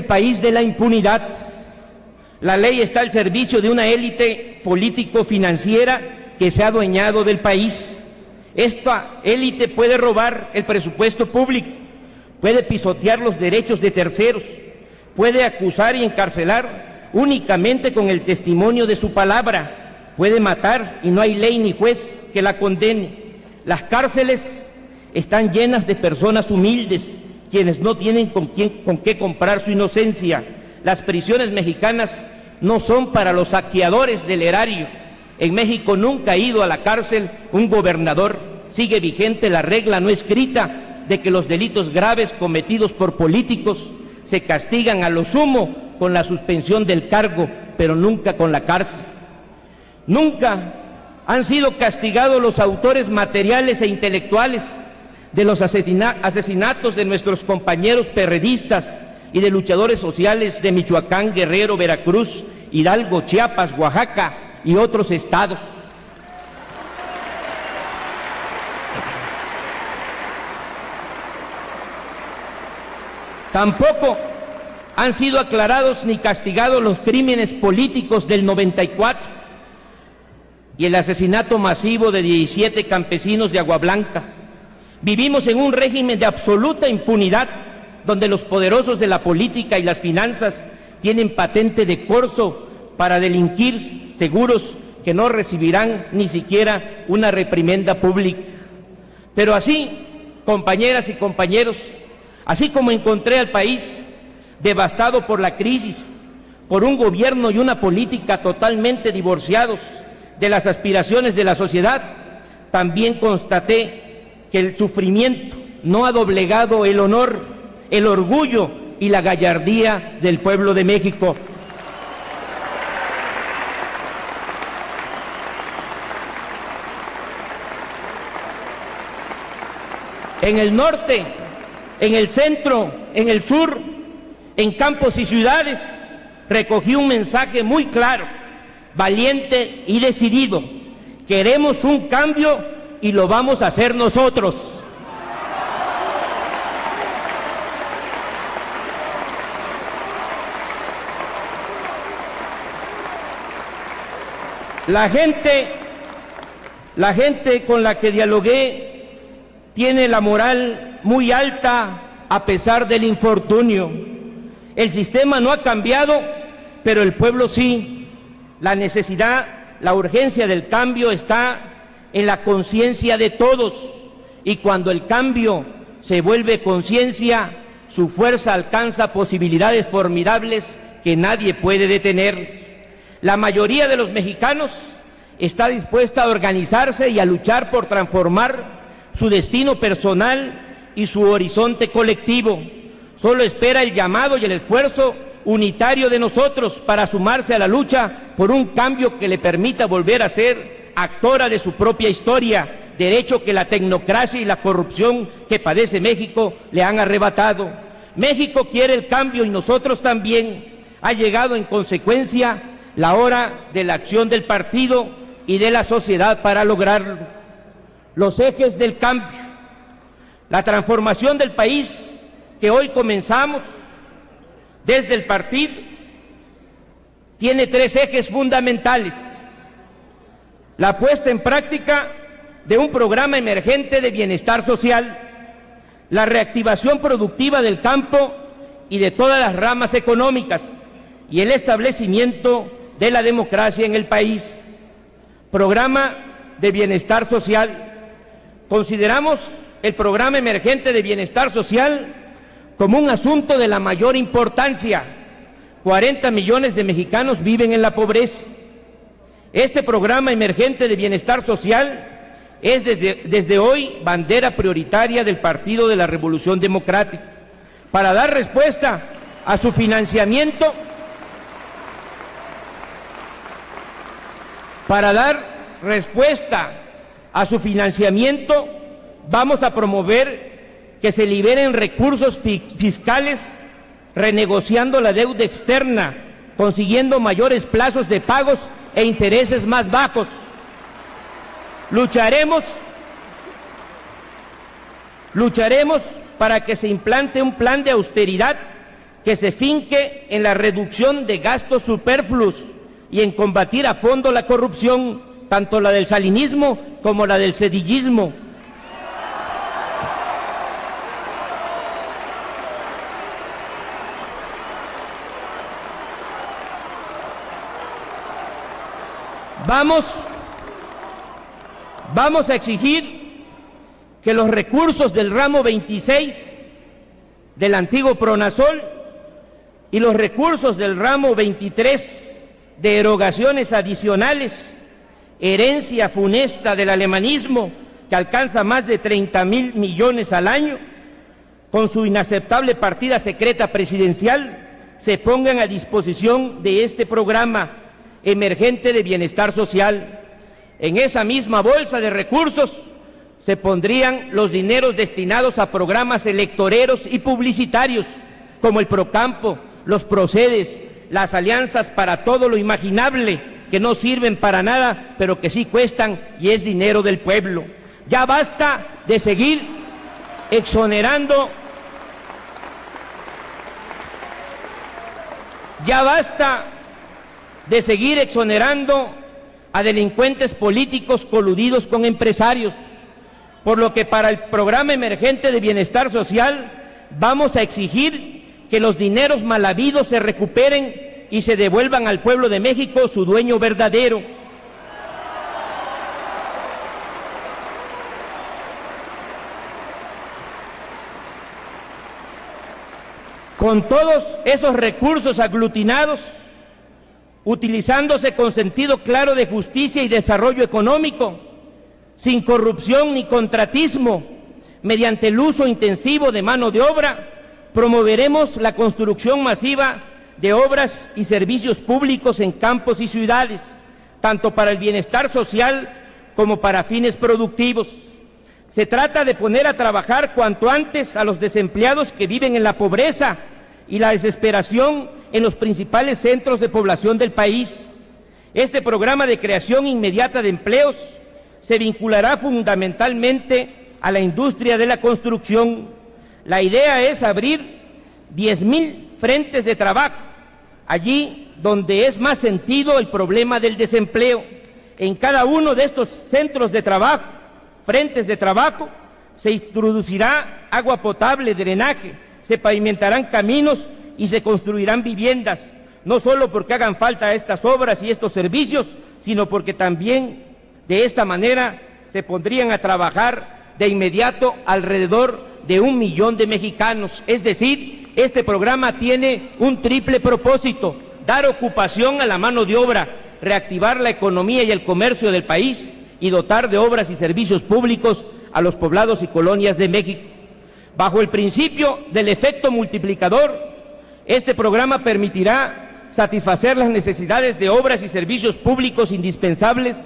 país de la impunidad. La ley está al servicio de una élite político-financiera que se ha adueñado del país. Esta élite puede robar el presupuesto público, puede pisotear los derechos de terceros, puede acusar y encarcelar únicamente con el testimonio de su palabra, puede matar y no hay ley ni juez que la condene. Las cárceles están llenas de personas humildes, quienes no tienen con qué comprar su inocencia. Las prisiones mexicanas no son para los saqueadores del erario. En México nunca ha ido a la cárcel un gobernador. Sigue vigente la regla no escrita de que los delitos graves cometidos por políticos se castigan a lo sumo con la suspensión del cargo, pero nunca con la cárcel. Nunca han sido castigados los autores materiales e intelectuales de los asesinatos de nuestros compañeros perredistas y de luchadores sociales de Michoacán, Guerrero, Veracruz, Hidalgo, Chiapas, Oaxaca y otros estados. Tampoco han sido aclarados ni castigados los crímenes políticos del 94 y el asesinato masivo de 17 campesinos de Aguablancas. Vivimos en un régimen de absoluta impunidad, donde los poderosos de la política y las finanzas tienen patente de corso para delinquir, seguros que no recibirán ni siquiera una reprimenda pública. Pero así, compañeras y compañeros, así como encontré al país devastado por la crisis, por un gobierno y una política totalmente divorciados de las aspiraciones de la sociedad, también constaté que el sufrimiento no ha doblegado el honor, el orgullo y la gallardía del pueblo de México. En el norte, en el centro, en el sur, en campos y ciudades, recogí un mensaje muy claro, valiente y decidido. Queremos un cambio y lo vamos a hacer nosotros. La gente con la que dialogué tiene la moral muy alta a pesar del infortunio. El sistema no ha cambiado, pero el pueblo sí. La necesidad, la urgencia del cambio está en la conciencia de todos, y cuando el cambio se vuelve conciencia, su fuerza alcanza posibilidades formidables que nadie puede detener. La mayoría de los mexicanos está dispuesta a organizarse y a luchar por transformar su destino personal y su horizonte colectivo. Solo espera el llamado y el esfuerzo unitario de nosotros para sumarse a la lucha por un cambio que le permita volver a ser actora de su propia historia, derecho que la tecnocracia y la corrupción que padece México le han arrebatado. México quiere el cambio y nosotros también. Ha llegado en consecuencia la hora de la acción del partido y de la sociedad para lograrlo. Los ejes del cambio, la transformación del país que hoy comenzamos desde el partido, tiene tres ejes fundamentales: la puesta en práctica de un programa emergente de bienestar social, la reactivación productiva del campo y de todas las ramas económicas, y el establecimiento de la democracia en el país. Programa de bienestar social. Consideramos el programa emergente de bienestar social como un asunto de la mayor importancia. 40 millones de mexicanos viven en la pobreza. Este programa emergente de bienestar social es desde hoy bandera prioritaria del Partido de la Revolución Democrática. Para dar respuesta a su financiamiento, vamos a promover que se liberen recursos fiscales, renegociando la deuda externa, consiguiendo mayores plazos de pagos e intereses más bajos. Lucharemos para que se implante un plan de austeridad que se finque en la reducción de gastos superfluos y en combatir a fondo la corrupción, tanto la del salinismo como la del cedillismo. Vamos a exigir que los recursos del ramo 26 del antiguo Pronasol y los recursos del ramo 23 de erogaciones adicionales, herencia funesta del alemanismo que alcanza más de 30,000 millones al año, con su inaceptable partida secreta presidencial, se pongan a disposición de este programa. emergente de bienestar social. En esa misma bolsa de recursos se pondrían los dineros destinados a programas electoreros y publicitarios, como el Procampo, los Procedes, las alianzas para todo lo imaginable, que no sirven para nada, pero que sí cuestan y es dinero del pueblo. Ya basta de seguir exonerando, a delincuentes políticos coludidos con empresarios, por lo que para el programa emergente de bienestar social vamos a exigir que los dineros mal habidos se recuperen y se devuelvan al pueblo de México su dueño verdadero. Con todos esos recursos aglutinados, utilizándose con sentido claro de justicia y desarrollo económico, sin corrupción ni contratismo, mediante el uso intensivo de mano de obra, promoveremos la construcción masiva de obras y servicios públicos en campos y ciudades, tanto para el bienestar social como para fines productivos. Se trata de poner a trabajar cuanto antes a los desempleados que viven en la pobreza y la desesperación en los principales centros de población del país. Este programa de creación inmediata de empleos se vinculará fundamentalmente a la industria de la construcción. La idea es abrir 10,000 frentes de trabajo, allí donde es más sentido el problema del desempleo. En cada uno de estos centros de trabajo, frentes de trabajo, se introducirá agua potable, drenaje, se pavimentarán caminos y se construirán viviendas, no solo porque hagan falta estas obras y estos servicios, sino porque también de esta manera se pondrían a trabajar de inmediato alrededor de 1 millón de mexicanos. Es decir, este programa tiene un triple propósito: dar ocupación a la mano de obra, reactivar la economía y el comercio del país y dotar de obras y servicios públicos a los poblados y colonias de México. Bajo el principio del efecto multiplicador, este programa permitirá satisfacer las necesidades de obras y servicios públicos indispensables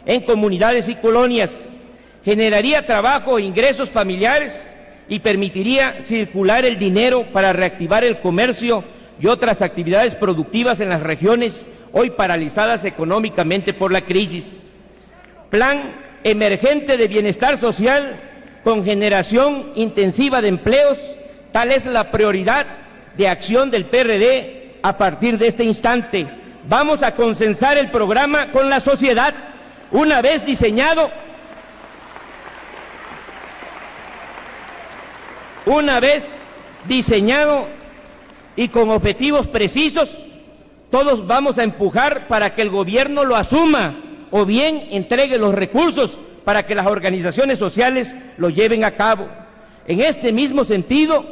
en comunidades y colonias, generaría trabajo e ingresos familiares y permitiría circular el dinero para reactivar el comercio y otras actividades productivas en las regiones hoy paralizadas económicamente por la crisis. Plan emergente de bienestar social con generación intensiva de empleos, tal es la prioridad de acción del PRD a partir de este instante. Vamos a consensar el programa con la sociedad. Una vez diseñado y con objetivos precisos, todos vamos a empujar para que el gobierno lo asuma o bien entregue los recursos para que las organizaciones sociales lo lleven a cabo. En este mismo sentido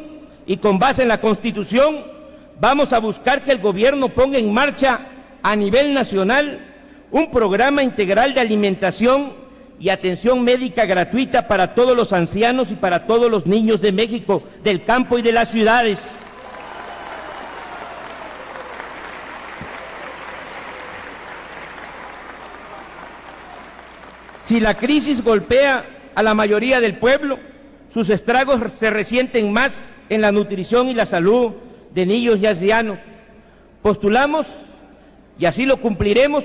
y con base en la Constitución, vamos a buscar que el gobierno ponga en marcha a nivel nacional un programa integral de alimentación y atención médica gratuita para todos los ancianos y para todos los niños de México, del campo y de las ciudades. Si la crisis golpea a la mayoría del pueblo, sus estragos se resienten más en la nutrición y la salud de niños y ancianos. Postulamos, y así lo cumpliremos,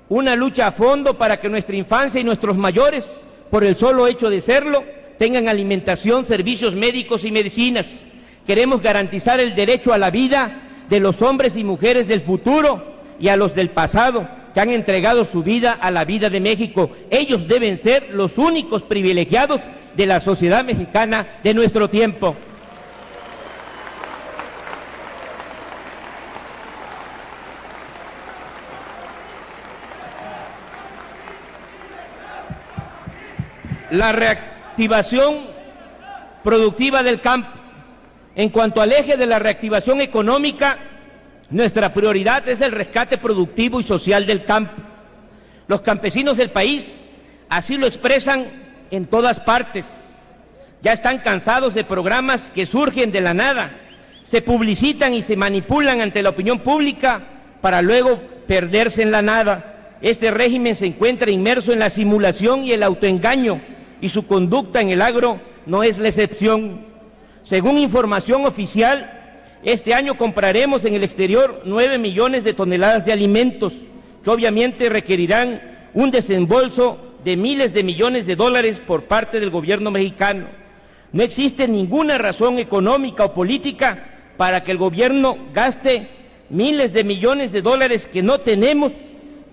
una lucha a fondo para que nuestra infancia y nuestros mayores, por el solo hecho de serlo, tengan alimentación, servicios médicos y medicinas. Queremos garantizar el derecho a la vida de los hombres y mujeres del futuro y a los del pasado, que han entregado su vida a la vida de México. Ellos deben ser los únicos privilegiados de la sociedad mexicana de nuestro tiempo. La reactivación productiva del campo. En cuanto al eje de la reactivación económica, nuestra prioridad es el rescate productivo y social del campo. Los campesinos del país así lo expresan en todas partes. Ya están cansados de programas que surgen de la nada, se publicitan y se manipulan ante la opinión pública para luego perderse en la nada. Este régimen se encuentra inmerso en la simulación y el autoengaño, y su conducta en el agro no es la excepción. Según información oficial, este año compraremos en el exterior 9 millones de toneladas de alimentos, que obviamente requerirán un desembolso de miles de millones de dólares por parte del gobierno mexicano. No existe ninguna razón económica o política para que el gobierno gaste miles de millones de dólares que no tenemos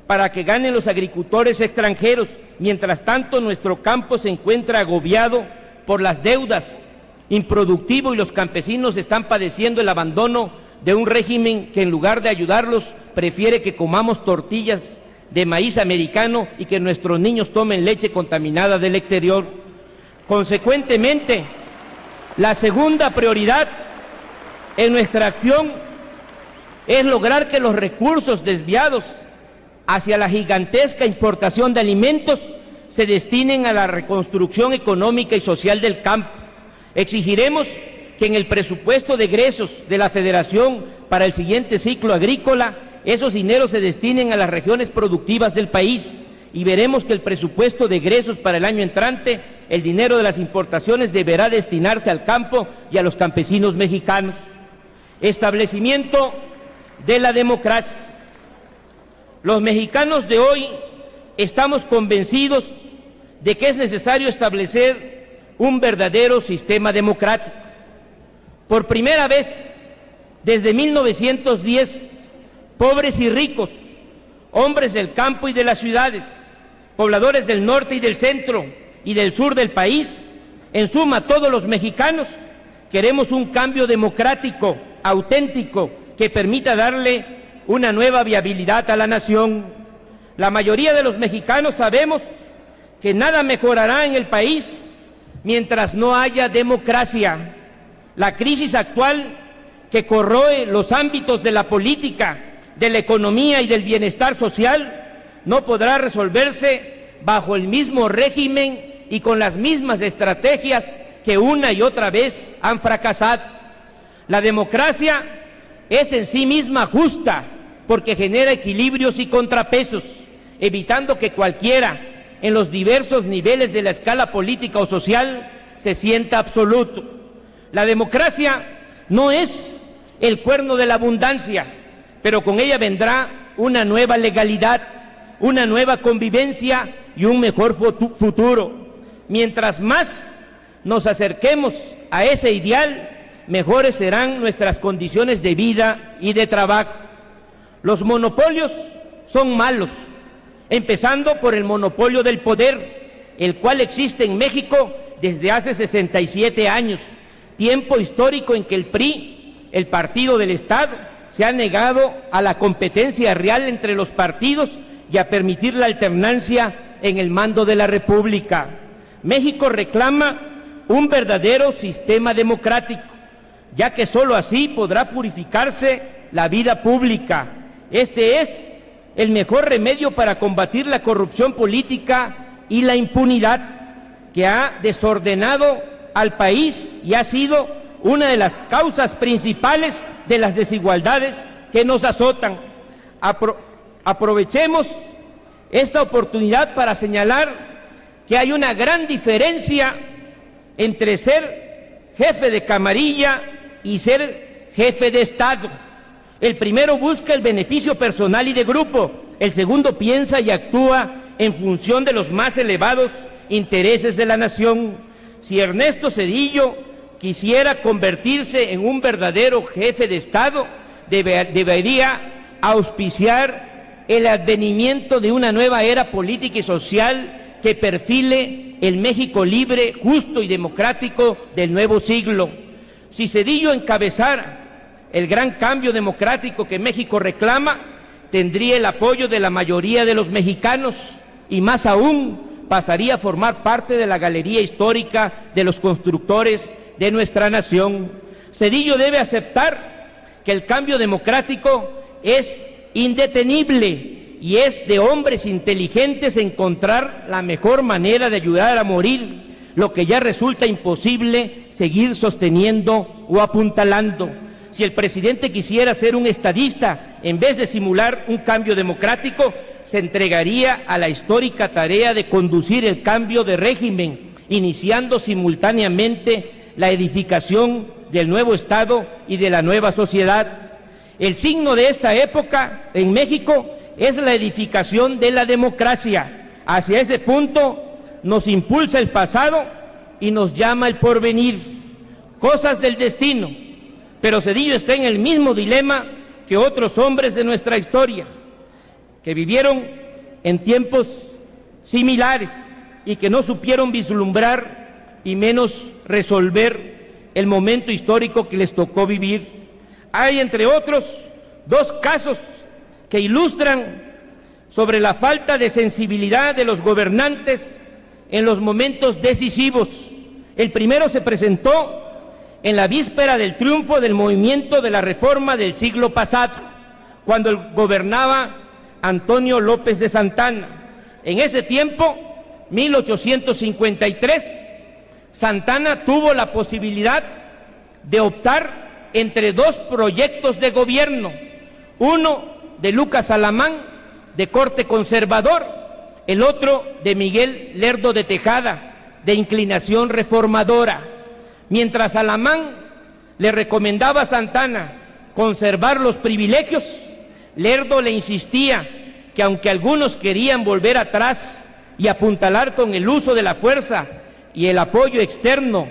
para que ganen los agricultores extranjeros. Mientras tanto, nuestro campo se encuentra agobiado por las deudas, improductivo, y los campesinos están padeciendo el abandono de un régimen que en lugar de ayudarlos prefiere que comamos tortillas de maíz americano y que nuestros niños tomen leche contaminada del exterior. Consecuentemente, la segunda prioridad en nuestra acción es lograr que los recursos desviados hacia la gigantesca importación de alimentos se destinen a la reconstrucción económica y social del campo. Exigiremos que en el presupuesto de egresos de la Federación para el siguiente ciclo agrícola, esos dineros se destinen a las regiones productivas del país, y veremos que el presupuesto de egresos para el año entrante, el dinero de las importaciones deberá destinarse al campo y a los campesinos mexicanos. Establecimiento de la democracia. Los mexicanos de hoy estamos convencidos de que es necesario establecer un verdadero sistema democrático. Por primera vez desde 1910, pobres y ricos, hombres del campo y de las ciudades, pobladores del norte y del centro y del sur del país, en suma todos los mexicanos, queremos un cambio democrático, auténtico, que permita darle una nueva viabilidad a la nación. La mayoría de los mexicanos sabemos que nada mejorará en el país mientras no haya democracia. La crisis actual, que corroe los ámbitos de la política, de la economía y del bienestar social, no podrá resolverse bajo el mismo régimen y con las mismas estrategias que una y otra vez han fracasado. La democracia es en sí misma justa porque genera equilibrios y contrapesos, evitando que cualquiera, en los diversos niveles de la escala política o social, se sienta absoluto. La democracia no es el cuerno de la abundancia, pero con ella vendrá una nueva legalidad, una nueva convivencia y un mejor futuro. Mientras más nos acerquemos a ese ideal, mejores serán nuestras condiciones de vida y de trabajo. Los monopolios son malos, empezando por el monopolio del poder, el cual existe en México desde hace 67 años, tiempo histórico en que el PRI, el partido del Estado, se ha negado a la competencia real entre los partidos y a permitir la alternancia en el mando de la República. México reclama un verdadero sistema democrático, ya que sólo así podrá purificarse la vida pública. Este es el mejor remedio para combatir la corrupción política y la impunidad que ha desordenado al país y ha sido una de las causas principales de las desigualdades que nos azotan. Aprovechemos esta oportunidad para señalar que hay una gran diferencia entre ser jefe de camarilla y ser jefe de Estado. El primero busca el beneficio personal y de grupo, el segundo piensa y actúa en función de los más elevados intereses de la nación. Si Ernesto Zedillo quisiera convertirse en un verdadero jefe de Estado, debería auspiciar el advenimiento de una nueva era política y social que perfile el México libre, justo y democrático del nuevo siglo. Si Zedillo encabezara el gran cambio democrático que México reclama, tendría el apoyo de la mayoría de los mexicanos y más aún pasaría a formar parte de la galería histórica de los constructores de nuestra nación. Zedillo debe aceptar que el cambio democrático es indetenible y es de hombres inteligentes encontrar la mejor manera de ayudar a morir lo que ya resulta imposible seguir sosteniendo o apuntalando. si el presidente quisiera ser un estadista en vez de simular un cambio democrático, se entregaría a la histórica tarea de conducir el cambio de régimen, iniciando simultáneamente la edificación del nuevo Estado y de la nueva sociedad. El signo de esta época en México es la edificación de la democracia. Hacia ese punto nos impulsa el pasado y nos llama el porvenir, cosas del destino. Pero Zedillo está en el mismo dilema que otros hombres de nuestra historia, que vivieron en tiempos similares y que no supieron vislumbrar y menos resolver el momento histórico que les tocó vivir. Hay, entre otros, dos casos que ilustran sobre la falta de sensibilidad de los gobernantes en los momentos decisivos. El primero se presentó en la víspera del triunfo del movimiento de la Reforma del siglo pasado, cuando gobernaba Antonio López de Santana. En ese tiempo, 1853, Santana tuvo la posibilidad de optar entre dos proyectos de gobierno, uno de Lucas Alamán, de corte conservador, el otro de Miguel Lerdo de Tejada, de inclinación reformadora. Mientras Alamán le recomendaba a Santana conservar los privilegios, Lerdo le insistía que aunque algunos querían volver atrás y apuntalar con el uso de la fuerza y el apoyo externo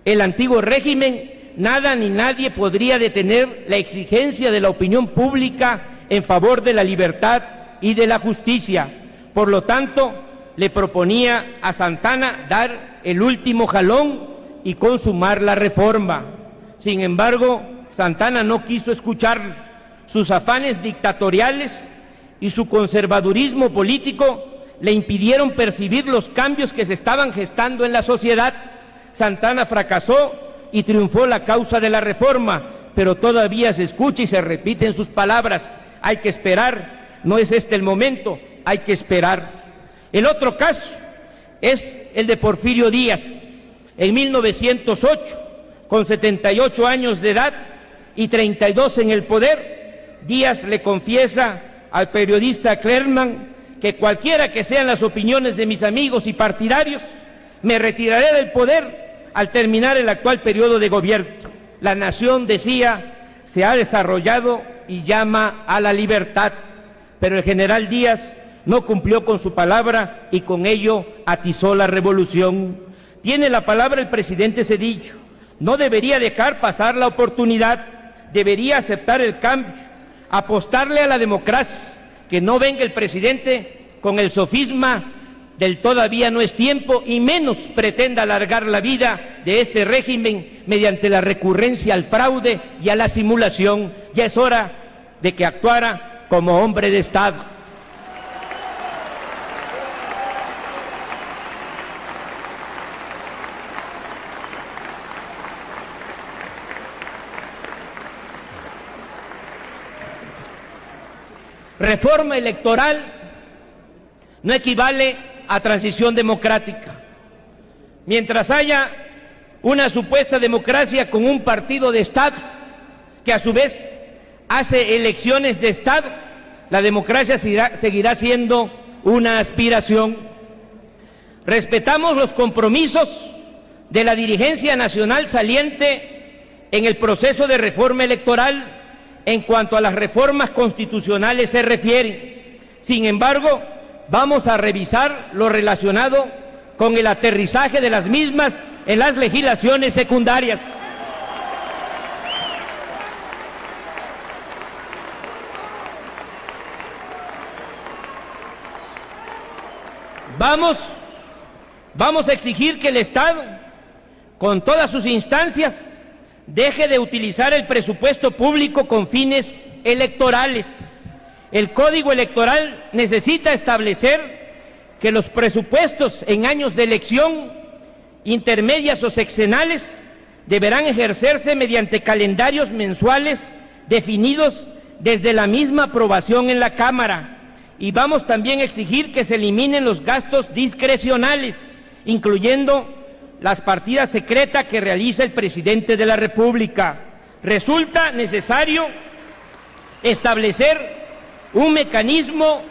el antiguo régimen, nada ni nadie podría detener la exigencia de la opinión pública en favor de la libertad y de la justicia. Por lo tanto, le proponía a Santana dar el último jalón y consumar la reforma. Sin embargo, Santana no quiso escuchar. Sus afanes dictatoriales y su conservadurismo político le impidieron percibir los cambios que se estaban gestando en la sociedad. Santana fracasó y triunfó la causa de la reforma, pero todavía se escucha y se repiten sus palabras: hay que esperar, no es este el momento, hay que esperar. El otro caso es el de Porfirio Díaz. En 1908, con 78 años de edad y 32 en el poder, Díaz le confiesa al periodista Clerman que cualquiera que sean las opiniones de mis amigos y partidarios, me retiraré del poder al terminar el actual periodo de gobierno. La nación, decía, se ha desarrollado y llama a la libertad, pero el general Díaz no cumplió con su palabra y con ello atizó la revolución. Tiene la palabra el presidente Zedillo. No debería dejar pasar la oportunidad, debería aceptar el cambio, apostarle a la democracia, que no venga el presidente con el sofisma del todavía no es tiempo y menos pretenda alargar la vida de este régimen mediante la recurrencia al fraude y a la simulación. Ya es hora de que actuara como hombre de Estado. Reforma electoral no equivale a transición democrática. Mientras haya una supuesta democracia con un partido de Estado que a su vez hace elecciones de Estado, la democracia seguirá siendo una aspiración. Respetamos los compromisos de la dirigencia nacional saliente en el proceso de reforma electoral en cuanto a las reformas constitucionales se refiere. Sin embargo, vamos a revisar lo relacionado con el aterrizaje de las mismas en las legislaciones secundarias. Vamos a exigir que el Estado, con todas sus instancias, deje de utilizar el presupuesto público con fines electorales. El Código Electoral necesita establecer que los presupuestos en años de elección, intermedias o sexenales, deberán ejercerse mediante calendarios mensuales definidos desde la misma aprobación en la Cámara. Y vamos también a exigir que se eliminen los gastos discrecionales, incluyendo las partidas secretas que realiza el presidente de la República. resulta necesario establecer un mecanismo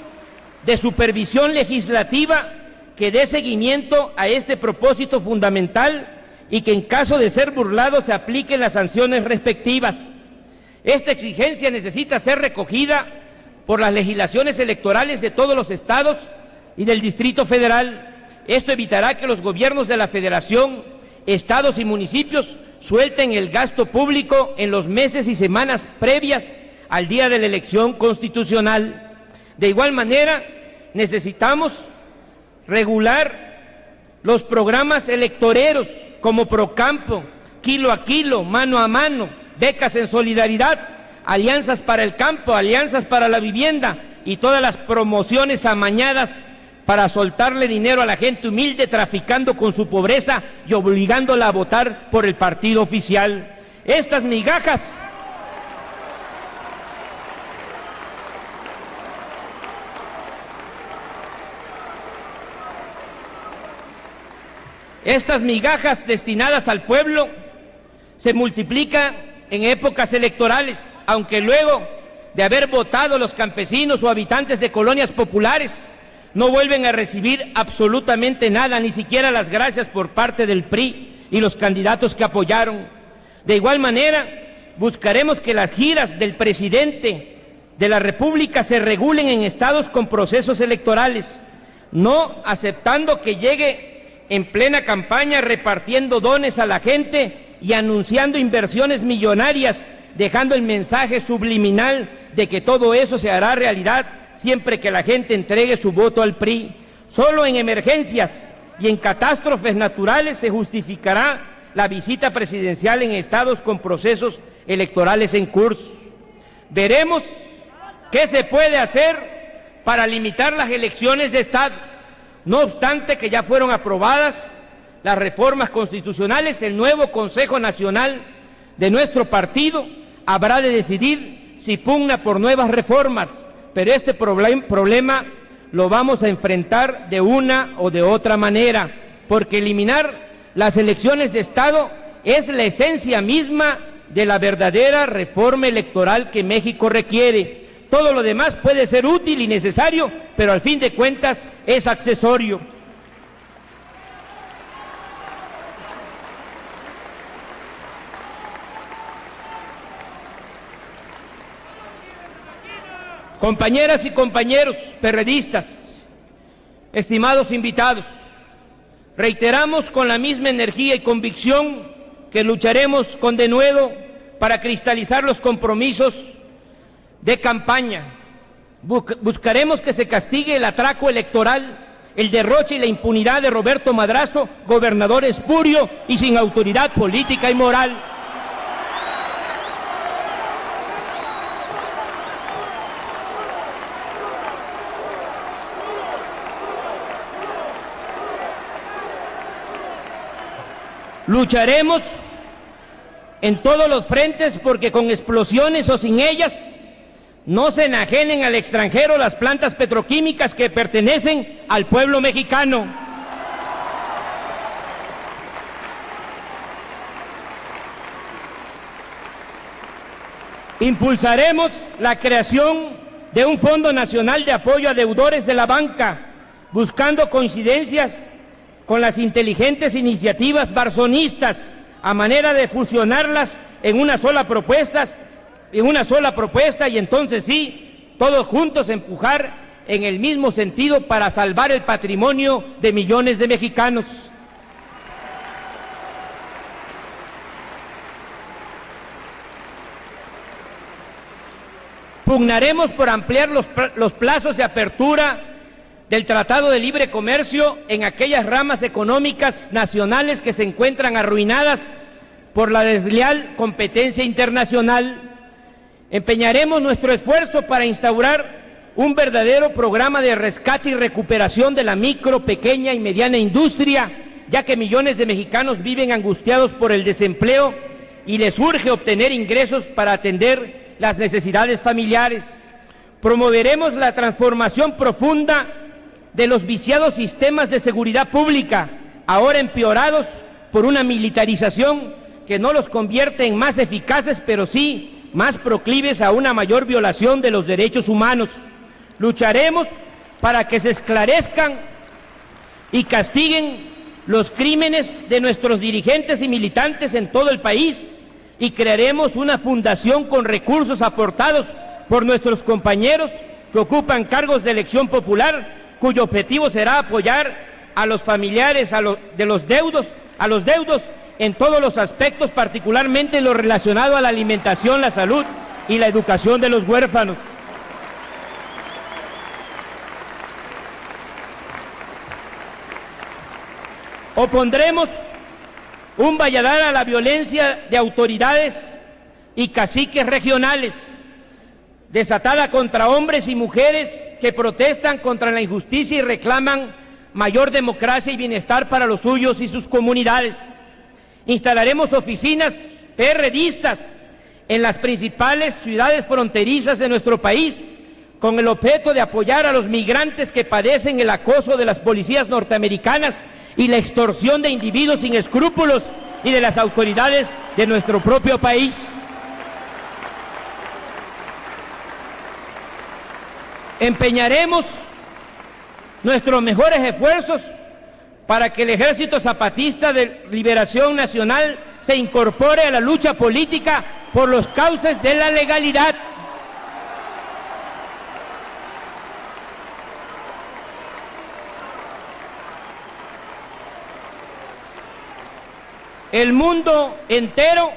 de supervisión legislativa que dé seguimiento a este propósito fundamental y que en caso de ser burlado se apliquen las sanciones respectivas. Esta exigencia necesita ser recogida por las legislaciones electorales de todos los estados y del Distrito Federal. Esto evitará que los gobiernos de la Federación, estados y municipios suelten el gasto público en los meses y semanas previas al día de la elección constitucional. De igual manera, necesitamos regular los programas electoreros como Procampo, Kilo a Kilo, Mano a Mano, becas en solidaridad, alianzas para el campo, alianzas para la vivienda y todas las promociones amañadas para soltarle dinero a la gente humilde, traficando con su pobreza y obligándola a votar por el partido oficial. Estas migajas destinadas al pueblo se multiplican en épocas electorales, aunque luego de haber votado los campesinos o habitantes de colonias populares no vuelven a recibir absolutamente nada, ni siquiera las gracias por parte del PRI y los candidatos que apoyaron. De igual manera, buscaremos que las giras del presidente de la República se regulen en estados con procesos electorales, no aceptando que llegue en plena campaña repartiendo dones a la gente y anunciando inversiones millonarias, dejando el mensaje subliminal de que todo eso se hará realidad siempre que la gente entregue su voto al PRI. Solo en emergencias y en catástrofes naturales se justificará la visita presidencial en estados con procesos electorales en curso. Veremos qué se puede hacer para limitar las elecciones de estado. No obstante que ya fueron aprobadas las reformas constitucionales, el nuevo Consejo Nacional de nuestro partido habrá de decidir si pugna por nuevas reformas, pero este problema lo vamos a enfrentar de una o de otra manera, porque eliminar las elecciones de Estado es la esencia misma de la verdadera reforma electoral que México requiere. Todo lo demás puede ser útil y necesario, pero al fin de cuentas es accesorio. Compañeras y compañeros perredistas, estimados invitados, reiteramos con la misma energía y convicción que lucharemos con denuedo para cristalizar los compromisos de campaña. Buscaremos que se castigue el atraco electoral, el derroche y la impunidad de Roberto Madrazo, gobernador espurio y sin autoridad política y moral. Lucharemos en todos los frentes porque con explosiones o sin ellas no se enajenen al extranjero las plantas petroquímicas que pertenecen al pueblo mexicano. Impulsaremos la creación de un Fondo Nacional de Apoyo a Deudores de la Banca, buscando coincidencias con las inteligentes iniciativas barzonistas, a manera de fusionarlas en una sola propuesta y entonces sí, todos juntos empujar en el mismo sentido para salvar el patrimonio de millones de mexicanos. Pugnaremos por ampliar los plazos de apertura del Tratado de Libre Comercio en aquellas ramas económicas nacionales que se encuentran arruinadas por la desleal competencia internacional. Empeñaremos nuestro esfuerzo para instaurar un verdadero programa de rescate y recuperación de la micro, pequeña y mediana industria, ya que millones de mexicanos viven angustiados por el desempleo y les urge obtener ingresos para atender las necesidades familiares. Promoveremos la transformación profunda de los viciados sistemas de seguridad pública, ahora empeorados por una militarización que no los convierte en más eficaces, pero sí más proclives a una mayor violación de los derechos humanos. Lucharemos para que se esclarezcan y castiguen los crímenes de nuestros dirigentes y militantes en todo el país, y crearemos una fundación con recursos aportados por nuestros compañeros que ocupan cargos de elección popular, cuyo objetivo será apoyar a los familiares de los deudos en todos los aspectos, particularmente en lo relacionado a la alimentación, la salud y la educación de los huérfanos. Opondremos un valladar a la violencia de autoridades y caciques regionales, desatada contra hombres y mujeres que protestan contra la injusticia y reclaman mayor democracia y bienestar para los suyos y sus comunidades. Instalaremos oficinas PRDistas en las principales ciudades fronterizas de nuestro país, con el objeto de apoyar a los migrantes que padecen el acoso de las policías norteamericanas y la extorsión de individuos sin escrúpulos y de las autoridades de nuestro propio país. Empeñaremos nuestros mejores esfuerzos para que el Ejército Zapatista de Liberación Nacional se incorpore a la lucha política por los cauces de la legalidad. El mundo entero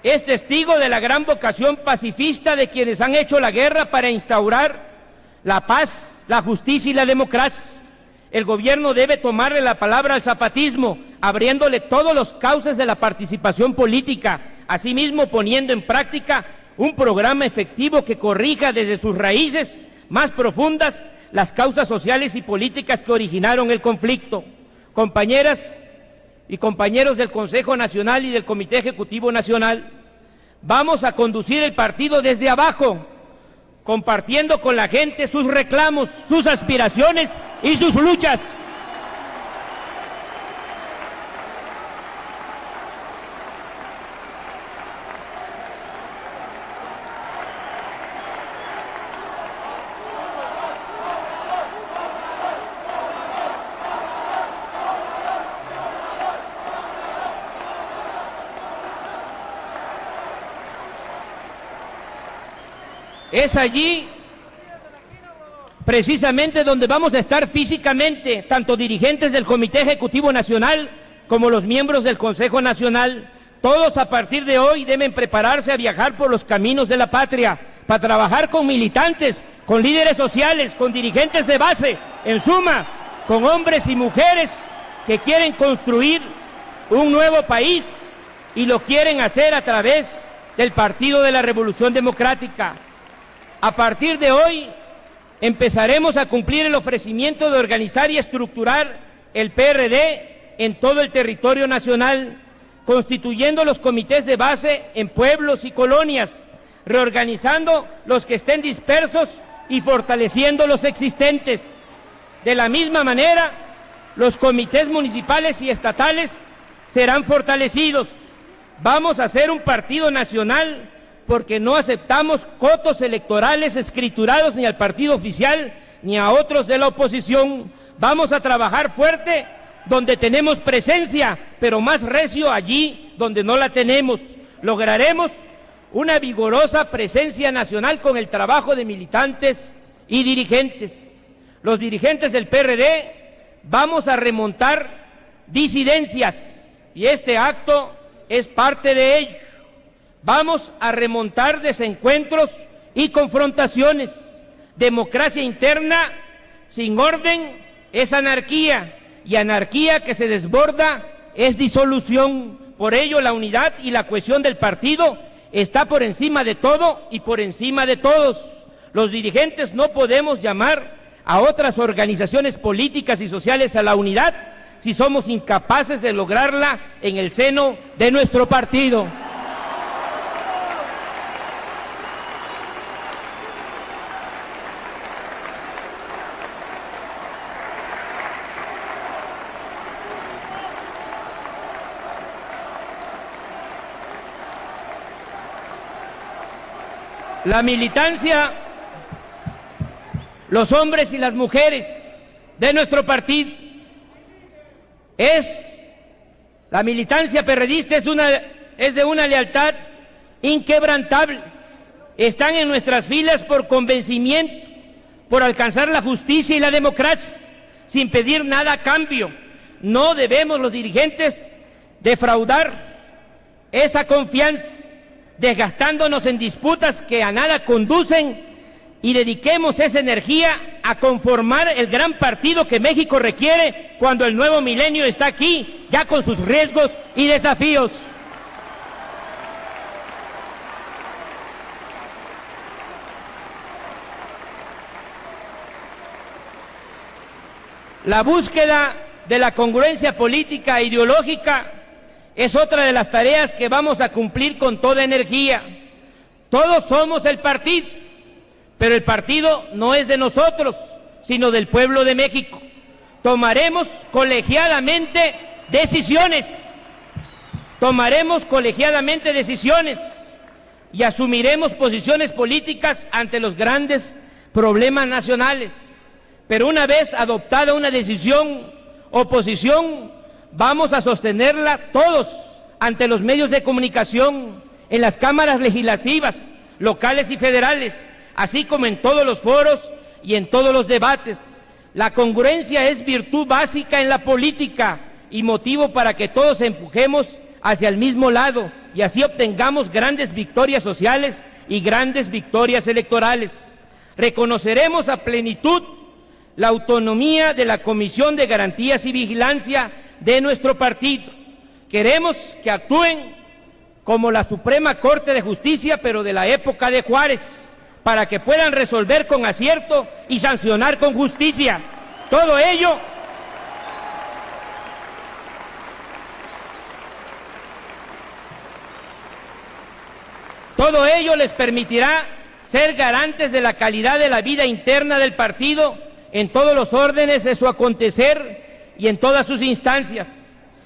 es testigo de la gran vocación pacifista de quienes han hecho la guerra para instaurar la paz, la justicia y la democracia. El gobierno debe tomarle la palabra al zapatismo, abriéndole todos los cauces de la participación política, asimismo poniendo en práctica un programa efectivo que corrija desde sus raíces más profundas las causas sociales y políticas que originaron el conflicto. Compañeras y compañeros del Consejo Nacional y del Comité Ejecutivo Nacional, vamos a conducir el partido desde abajo, compartiendo con la gente sus reclamos, sus aspiraciones y sus luchas. Es allí precisamente donde vamos a estar físicamente, tanto dirigentes del Comité Ejecutivo Nacional como los miembros del Consejo Nacional. Todos a partir de hoy deben prepararse a viajar por los caminos de la patria para trabajar con militantes, con líderes sociales, con dirigentes de base, en suma, con hombres y mujeres que quieren construir un nuevo país y lo quieren hacer a través del Partido de la Revolución Democrática. A partir de hoy empezaremos a cumplir el ofrecimiento de organizar y estructurar el PRD en todo el territorio nacional, constituyendo los comités de base en pueblos y colonias, reorganizando los que estén dispersos y fortaleciendo los existentes. De la misma manera, los comités municipales y estatales serán fortalecidos. Vamos a hacer un partido nacional porque no aceptamos cotos electorales escriturados ni al partido oficial ni a otros de la oposición. Vamos a trabajar fuerte donde tenemos presencia, pero más recio allí donde no la tenemos. Lograremos una vigorosa presencia nacional con el trabajo de militantes y dirigentes. Los dirigentes del PRD vamos a remontar disidencias y este acto es parte de ello. Vamos a remontar desencuentros y confrontaciones. Democracia interna sin orden es anarquía, y anarquía que se desborda es disolución. Por ello, la unidad y la cohesión del partido está por encima de todo y por encima de todos. Los dirigentes no podemos llamar a otras organizaciones políticas y sociales a la unidad si somos incapaces de lograrla en el seno de nuestro partido. La militancia, los hombres y las mujeres de nuestro partido, la militancia perredista es de una lealtad inquebrantable. Están en nuestras filas por convencimiento, por alcanzar la justicia y la democracia, sin pedir nada a cambio. No debemos los dirigentes defraudar esa confianza, desgastándonos en disputas que a nada conducen, y dediquemos esa energía a conformar el gran partido que México requiere cuando el nuevo milenio está aquí, ya con sus riesgos y desafíos. La búsqueda de la congruencia política e ideológica es otra de las tareas que vamos a cumplir con toda energía. Todos somos el partido, pero el partido no es de nosotros, sino del pueblo de México. Tomaremos colegiadamente decisiones y asumiremos posiciones políticas ante los grandes problemas nacionales. Pero una vez adoptada una decisión o posición, vamos a sostenerla todos ante los medios de comunicación, en las cámaras legislativas, locales y federales, así como en todos los foros y en todos los debates. La congruencia es virtud básica en la política y motivo para que todos empujemos hacia el mismo lado y así obtengamos grandes victorias sociales y grandes victorias electorales. Reconoceremos a plenitud la autonomía de la Comisión de Garantías y Vigilancia de nuestro partido. Queremos que actúen como la Suprema Corte de Justicia, pero de la época de Juárez, para que puedan resolver con acierto y sancionar con justicia. Todo ello les permitirá ser garantes de la calidad de la vida interna del partido en todos los órdenes de su acontecer y en todas sus instancias.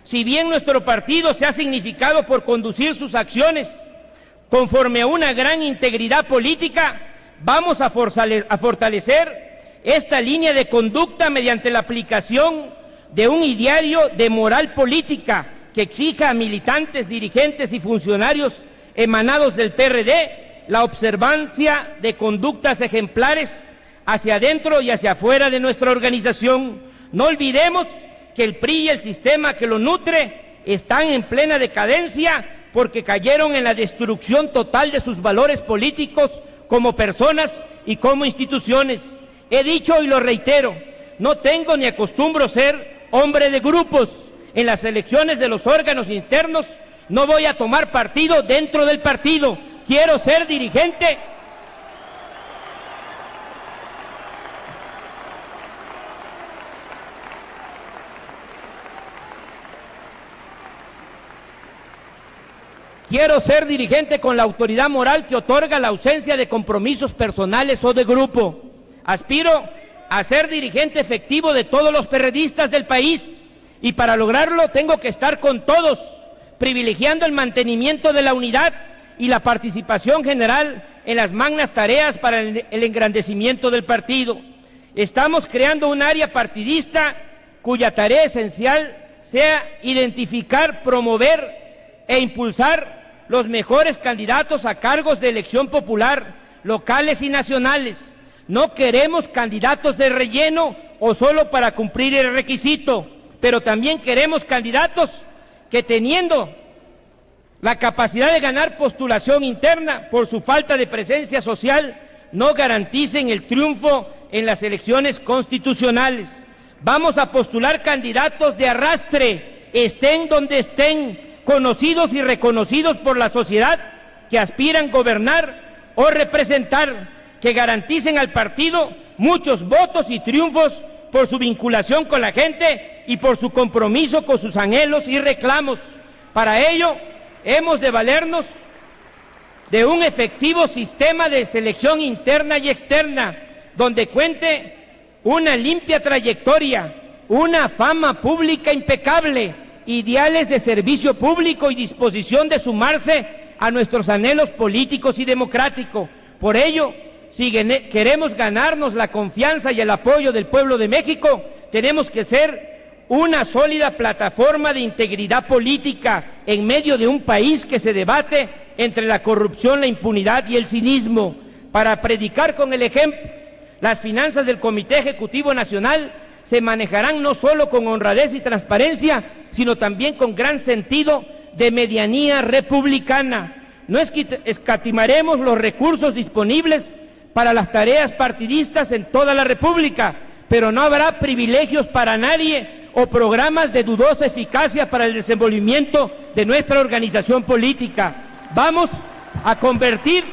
Si bien nuestro partido se ha significado por conducir sus acciones conforme a una gran integridad política, vamos a fortalecer esta línea de conducta mediante la aplicación de un ideario de moral política que exija a militantes, dirigentes y funcionarios emanados del PRD la observancia de conductas ejemplares hacia adentro y hacia afuera de nuestra organización. No olvidemos que el PRI y el sistema que lo nutre están en plena decadencia porque cayeron en la destrucción total de sus valores políticos como personas y como instituciones. He dicho y lo reitero, no tengo ni acostumbro ser hombre de grupos. En las elecciones de los órganos internos no voy a tomar partido dentro del partido. Quiero ser dirigente . Quiero ser dirigente con la autoridad moral que otorga la ausencia de compromisos personales o de grupo. Aspiro a ser dirigente efectivo de todos los perredistas del país y para lograrlo tengo que estar con todos, privilegiando el mantenimiento de la unidad y la participación general en las magnas tareas para el engrandecimiento del partido. Estamos creando un área partidista cuya tarea esencial sea identificar, promover e impulsar los mejores candidatos a cargos de elección popular, locales y nacionales. No queremos candidatos de relleno o solo para cumplir el requisito, pero también queremos candidatos que, teniendo la capacidad de ganar postulación interna por su falta de presencia social, no garanticen el triunfo en las elecciones constitucionales. Vamos a postular candidatos de arrastre, estén donde estén, conocidos y reconocidos por la sociedad, que aspiran a gobernar o representar, que garanticen al partido muchos votos y triunfos por su vinculación con la gente y por su compromiso con sus anhelos y reclamos. Para ello, hemos de valernos de un efectivo sistema de selección interna y externa, donde cuente una limpia trayectoria, una fama pública impecable, ideales de servicio público y disposición de sumarse a nuestros anhelos políticos y democráticos. Por ello, si queremos ganarnos la confianza y el apoyo del pueblo de México, tenemos que ser una sólida plataforma de integridad política en medio de un país que se debate entre la corrupción, la impunidad y el cinismo. Para predicar con el ejemplo, las finanzas del Comité Ejecutivo Nacional se manejarán no solo con honradez y transparencia, sino también con gran sentido de medianía republicana. No escatimaremos los recursos disponibles para las tareas partidistas en toda la República, pero no habrá privilegios para nadie o programas de dudosa eficacia para el desenvolvimiento de nuestra organización política. Vamos a convertir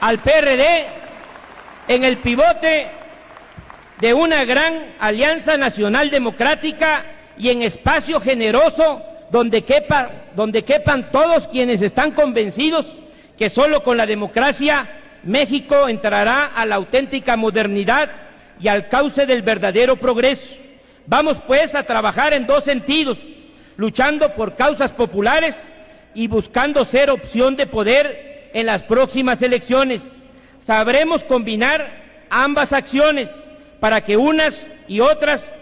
al PRD en el pivote de una gran alianza nacional democrática y en espacio generoso donde quepan todos quienes están convencidos que solo con la democracia México entrará a la auténtica modernidad y al cauce del verdadero progreso. Vamos pues a trabajar en dos sentidos, luchando por causas populares y buscando ser opción de poder en las próximas elecciones. Sabremos combinar ambas acciones para que unas y otras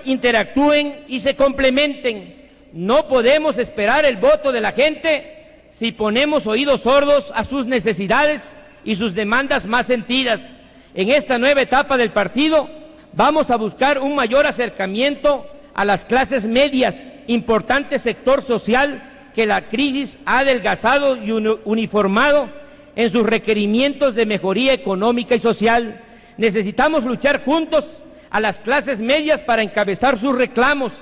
interactúen y se complementen. No podemos esperar el voto de la gente si ponemos oídos sordos a sus necesidades y sus demandas más sentidas. En esta nueva etapa del partido vamos a buscar un mayor acercamiento a las clases medias, importante sector social que la crisis ha adelgazado y uniformado en sus requerimientos de mejoría económica y social. Necesitamos luchar juntos a las clases medias para encabezar sus reclamos,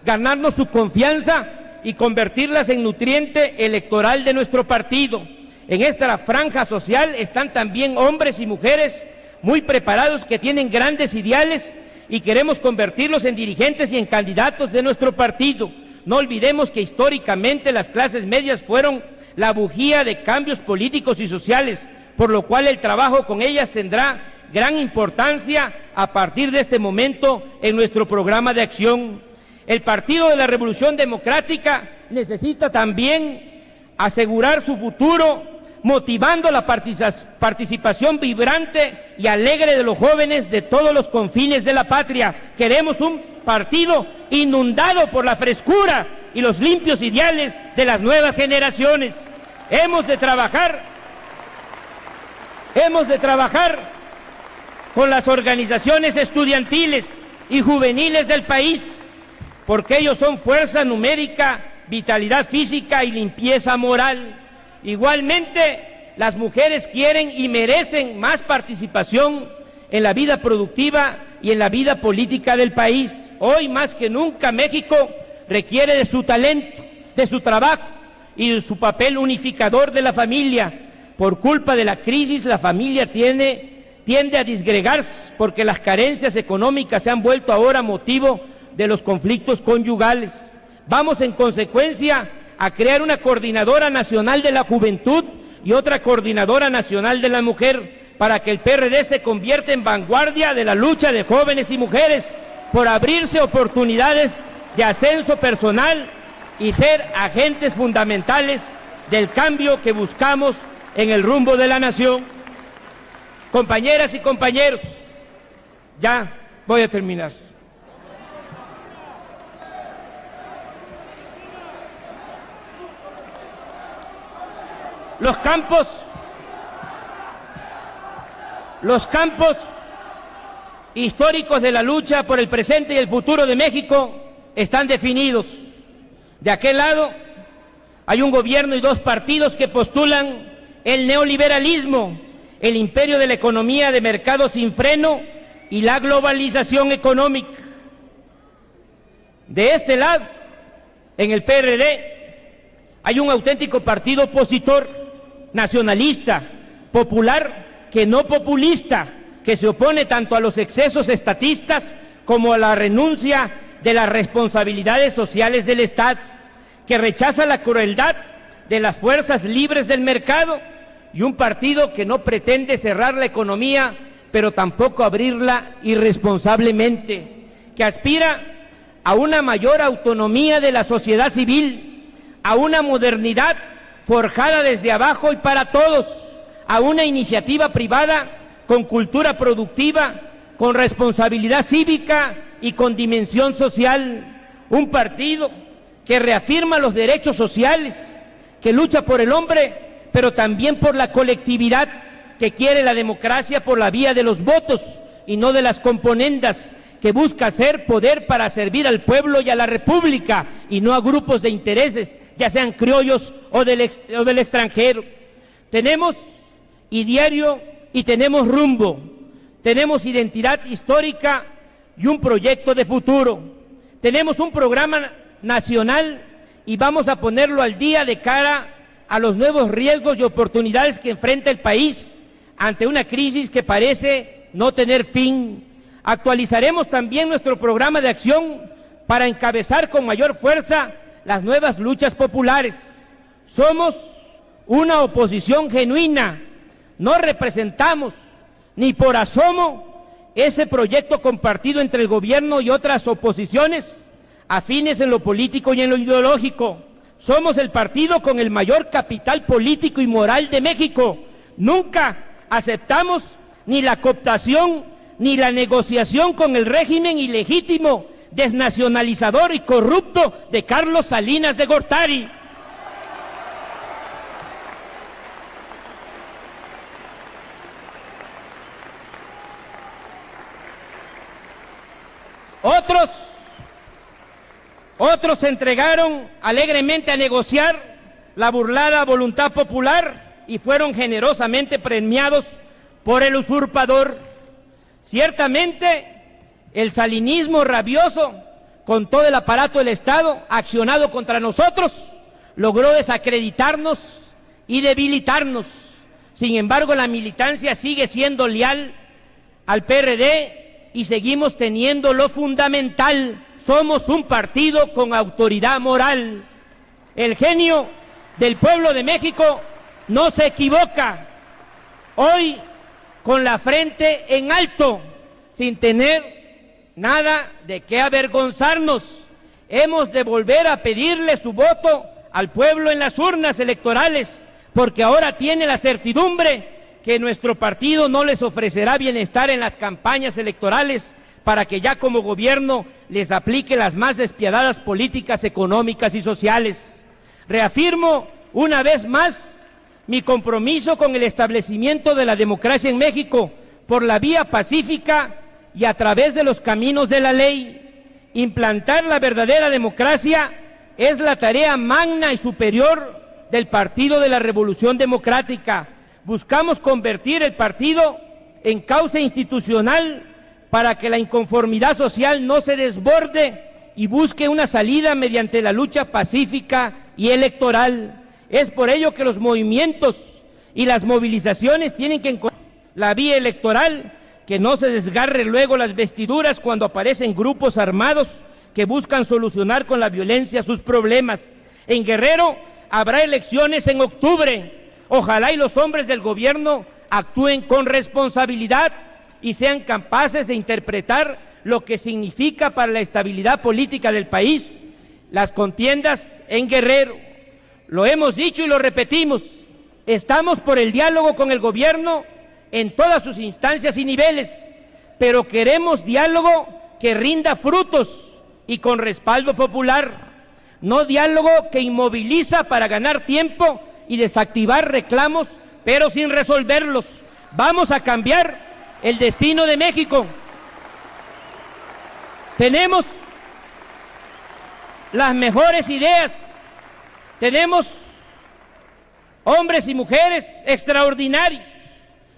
ganarnos su confianza y convertirlas en nutriente electoral de nuestro partido. En esta franja social están también hombres y mujeres muy preparados que tienen grandes ideales y queremos convertirlos en dirigentes y en candidatos de nuestro partido. No olvidemos que históricamente las clases medias fueron la bujía de cambios políticos y sociales, por lo cual el trabajo con ellas tendrá gran importancia a partir de este momento en nuestro programa de acción. El Partido de la Revolución Democrática necesita también asegurar su futuro, motivando la participación vibrante y alegre de los jóvenes de todos los confines de la patria. Queremos un partido inundado por la frescura y los limpios ideales de las nuevas generaciones. Hemos de trabajar con las organizaciones estudiantiles y juveniles del país, porque ellos son fuerza numérica, vitalidad física y limpieza moral. Igualmente, las mujeres quieren y merecen más participación en la vida productiva y en la vida política del país. Hoy más que nunca México requiere de su talento, de su trabajo y de su papel unificador de la familia. Por culpa de la crisis, la familia tiende a disgregarse porque las carencias económicas se han vuelto ahora motivo de los conflictos conyugales. Vamos en consecuencia a crear una coordinadora nacional de la juventud y otra coordinadora nacional de la mujer para que el PRD se convierta en vanguardia de la lucha de jóvenes y mujeres por abrirse oportunidades de ascenso personal y ser agentes fundamentales del cambio que buscamos en el rumbo de la nación. Compañeras y compañeros, ya voy a terminar. Los campos históricos de la lucha por el presente y el futuro de México están definidos. De aquel lado hay un gobierno y dos partidos que postulan el neoliberalismo, el imperio de la economía de mercado sin freno y la globalización económica. De este lado, en el PRD, hay un auténtico partido opositor, nacionalista, popular, que no populista, que se opone tanto a los excesos estatistas como a la renuncia de las responsabilidades sociales del Estado, que rechaza la crueldad de las fuerzas libres del mercado, y un partido que no pretende cerrar la economía, pero tampoco abrirla irresponsablemente, que aspira a una mayor autonomía de la sociedad civil, a una modernidad forjada desde abajo y para todos, a una iniciativa privada con cultura productiva, con responsabilidad cívica y con dimensión social. Un partido que reafirma los derechos sociales, que lucha por el hombre, pero también por la colectividad, que quiere la democracia por la vía de los votos y no de las componendas, que busca hacer poder para servir al pueblo y a la república y no a grupos de intereses, ya sean criollos o del extranjero. Tenemos ideario y tenemos rumbo, tenemos identidad histórica y un proyecto de futuro. Tenemos un programa nacional y vamos a ponerlo al día de cara a los nuevos riesgos y oportunidades que enfrenta el país ante una crisis que parece no tener fin. Actualizaremos también nuestro programa de acción para encabezar con mayor fuerza las nuevas luchas populares. Somos una oposición genuina, no representamos ni por asomo ese proyecto compartido entre el gobierno y otras oposiciones afines en lo político y en lo ideológico. Somos el partido con el mayor capital político y moral de México. Nunca aceptamos ni la cooptación ni la negociación con el régimen ilegítimo, desnacionalizador y corrupto de Carlos Salinas de Gortari. Otros se entregaron alegremente a negociar la burlada voluntad popular y fueron generosamente premiados por el usurpador. Ciertamente, el salinismo rabioso, con todo el aparato del Estado accionado contra nosotros, logró desacreditarnos y debilitarnos. Sin embargo, la militancia sigue siendo leal al PRD y seguimos teniendo lo fundamental: somos un partido con autoridad moral. El genio del pueblo de México no se equivoca. Hoy, con la frente en alto, sin tener nada de qué avergonzarnos, hemos de volver a pedirle su voto al pueblo en las urnas electorales, porque ahora tiene la certidumbre que nuestro partido no les ofrecerá bienestar en las campañas electorales para que ya como gobierno les aplique las más despiadadas políticas económicas y sociales. Reafirmo una vez más mi compromiso con el establecimiento de la democracia en México por la vía pacífica y a través de los caminos de la ley. Implantar la verdadera democracia es la tarea magna y superior del Partido de la Revolución Democrática. Buscamos convertir el partido en causa institucional para que la inconformidad social no se desborde y busque una salida mediante la lucha pacífica y electoral. Es por ello que los movimientos y las movilizaciones tienen que encontrar la vía electoral, que no se desgarre luego las vestiduras cuando aparecen grupos armados que buscan solucionar con la violencia sus problemas. En Guerrero habrá elecciones en octubre. Ojalá y los hombres del gobierno actúen con responsabilidad y sean capaces de interpretar lo que significa para la estabilidad política del país las contiendas en Guerrero. Lo hemos dicho y lo repetimos, estamos por el diálogo con el gobierno en todas sus instancias y niveles, pero queremos diálogo que rinda frutos y con respaldo popular, no diálogo que inmoviliza para ganar tiempo y desactivar reclamos, pero sin resolverlos. Vamos a cambiar el destino de México. Tenemos las mejores ideas, tenemos hombres y mujeres extraordinarios,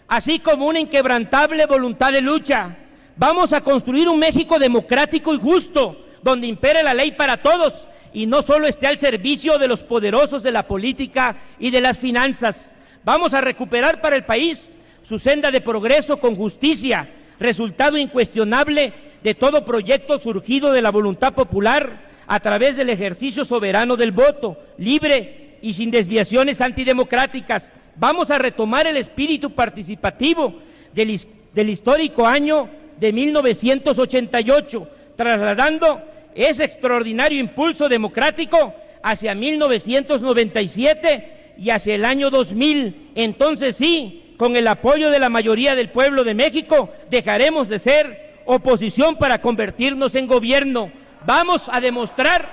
así como una inquebrantable voluntad de lucha. Vamos a construir un México democrático y justo, donde impere la ley para todos y no solo esté al servicio de los poderosos de la política y de las finanzas. Vamos a recuperar para el país su senda de progreso con justicia, resultado incuestionable de todo proyecto surgido de la voluntad popular a través del ejercicio soberano del voto, libre y sin desviaciones antidemocráticas. Vamos a retomar el espíritu participativo del histórico año de 1988, trasladando ese extraordinario impulso democrático hacia 1997 y hacia el año 2000, entonces sí, con el apoyo de la mayoría del pueblo de México, dejaremos de ser oposición para convertirnos en gobierno. Vamos a demostrar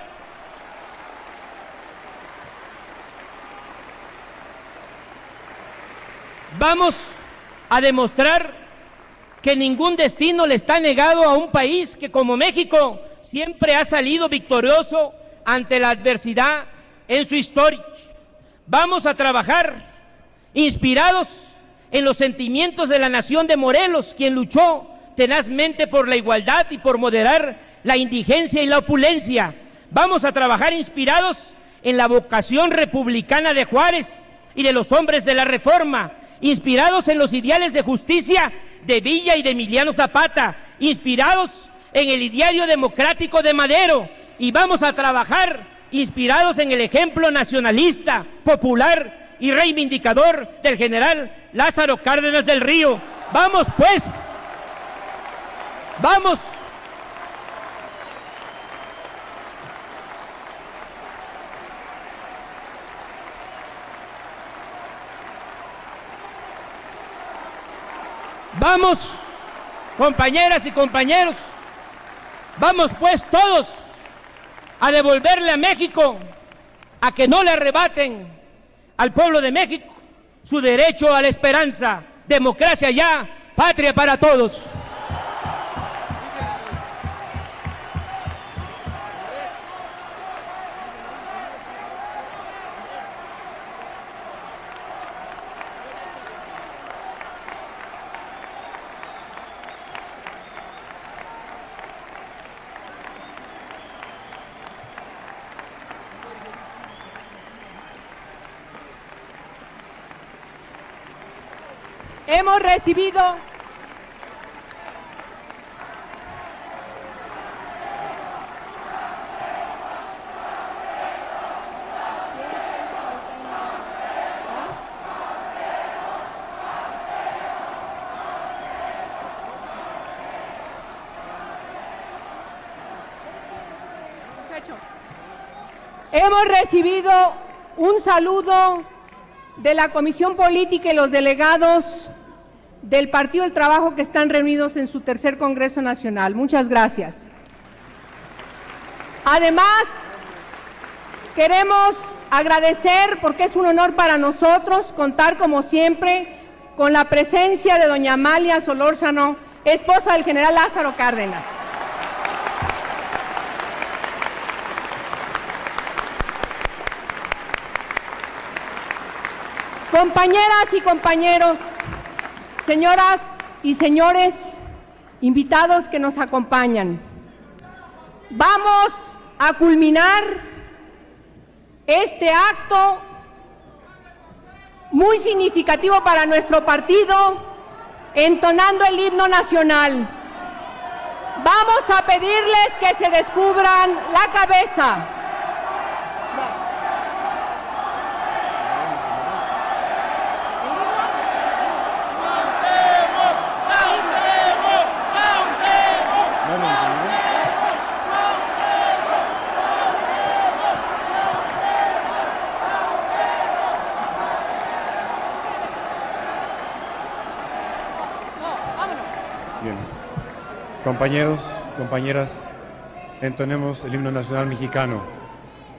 que ningún destino le está negado a un país que, como México, siempre ha salido victorioso ante la adversidad en su historia. Vamos a trabajar inspirados en los sentimientos de la nación de Morelos, quien luchó tenazmente por la igualdad y por moderar la indigencia y la opulencia. Vamos a trabajar inspirados en la vocación republicana de Juárez y de los hombres de la Reforma, inspirados en los ideales de justicia de Villa y de Emiliano Zapata, inspirados en el ideario democrático de Madero, y vamos a trabajar inspirados en el ejemplo nacionalista, popular y reivindicador del general Lázaro Cárdenas del Río. Vamos pues, vamos. Vamos, compañeras y compañeros, vamos pues todos a devolverle a México, a que no le arrebaten al pueblo de México su derecho a la esperanza. Democracia ya, patria para todos. Hemos recibido un saludo de la Comisión Política y los delegados del Partido del Trabajo que están reunidos en su tercer Congreso Nacional. Muchas gracias. Además, queremos agradecer, porque es un honor para nosotros contar como siempre con la presencia de doña Amalia Solórzano, esposa del general Lázaro Cárdenas. Compañeras y compañeros, señoras y señores, invitados que nos acompañan, vamos a culminar este acto muy significativo para nuestro partido entonando el himno nacional. Vamos a pedirles que se descubran la cabeza. Bien. Compañeros, compañeras, entonemos el himno nacional mexicano.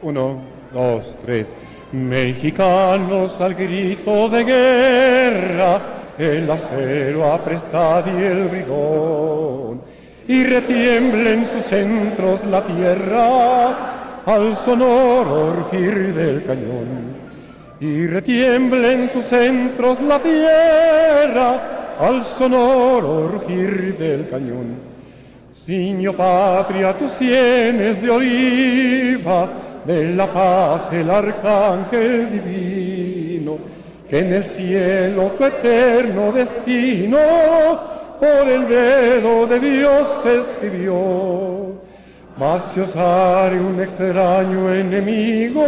1, 2, 3. Mexicanos al grito de guerra, el acero aprestad y el bridón, y retiemble en sus centros la tierra al sonoro rugir del cañón. Y retiemble en sus centros la tierra al sonoro rugir del cañón. Ciño patria tus sienes de oliva, de la paz el arcángel divino, que en el cielo tu eterno destino por el dedo de Dios se escribió. Mas si osare un extraño enemigo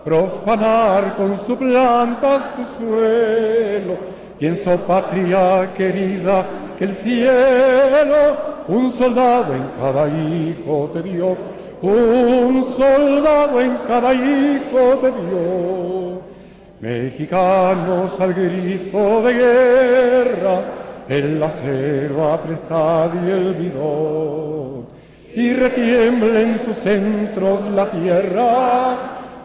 profanar con su plantas tu suelo, pienso, patria querida, que el cielo un soldado en cada hijo te dio, un soldado en cada hijo te dio. Mexicanos al grito de guerra, el acero aprestad y el bidón, y retiembla en sus centros la tierra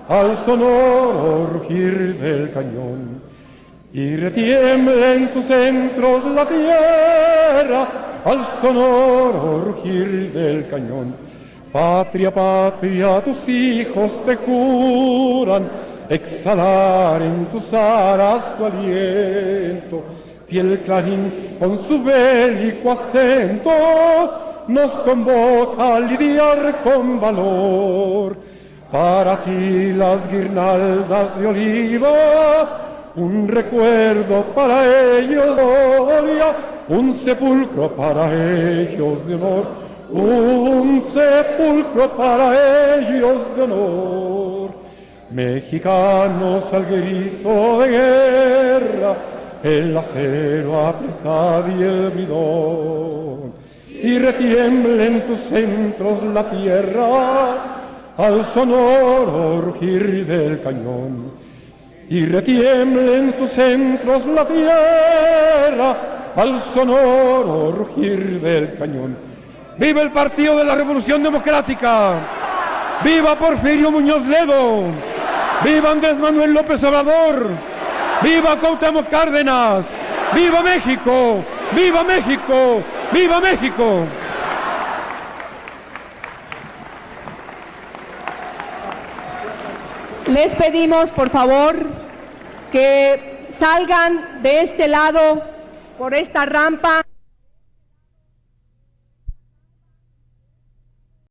al sonoro rugir del cañón. Y retiembla en sus centros la tierra al sonoro rugir del cañón. Patria, patria, tus hijos te juran exhalar en tus aras su aliento. Si el clarín con su bélico acento nos convoca a lidiar con valor, para ti las guirnaldas de oliva, un recuerdo para ellos de gloria, un sepulcro para ellos de honor, un sepulcro para ellos de honor. Mexicanos al grito de guerra, el acero aprestad y el bridón, y retiembla en sus centros la tierra al sonoro rugir del cañón. Y retiembla en sus centros la tierra al sonoro rugir del cañón. ¡Viva el Partido de la Revolución Democrática! ¡Viva Porfirio Muñoz Ledo! ¡Viva Andrés Manuel López Obrador! ¡Viva Cuauhtémoc Cárdenas! ¡Viva México! ¡Viva México! ¡Viva México! Les pedimos, por favor, que salgan de este lado por esta rampa.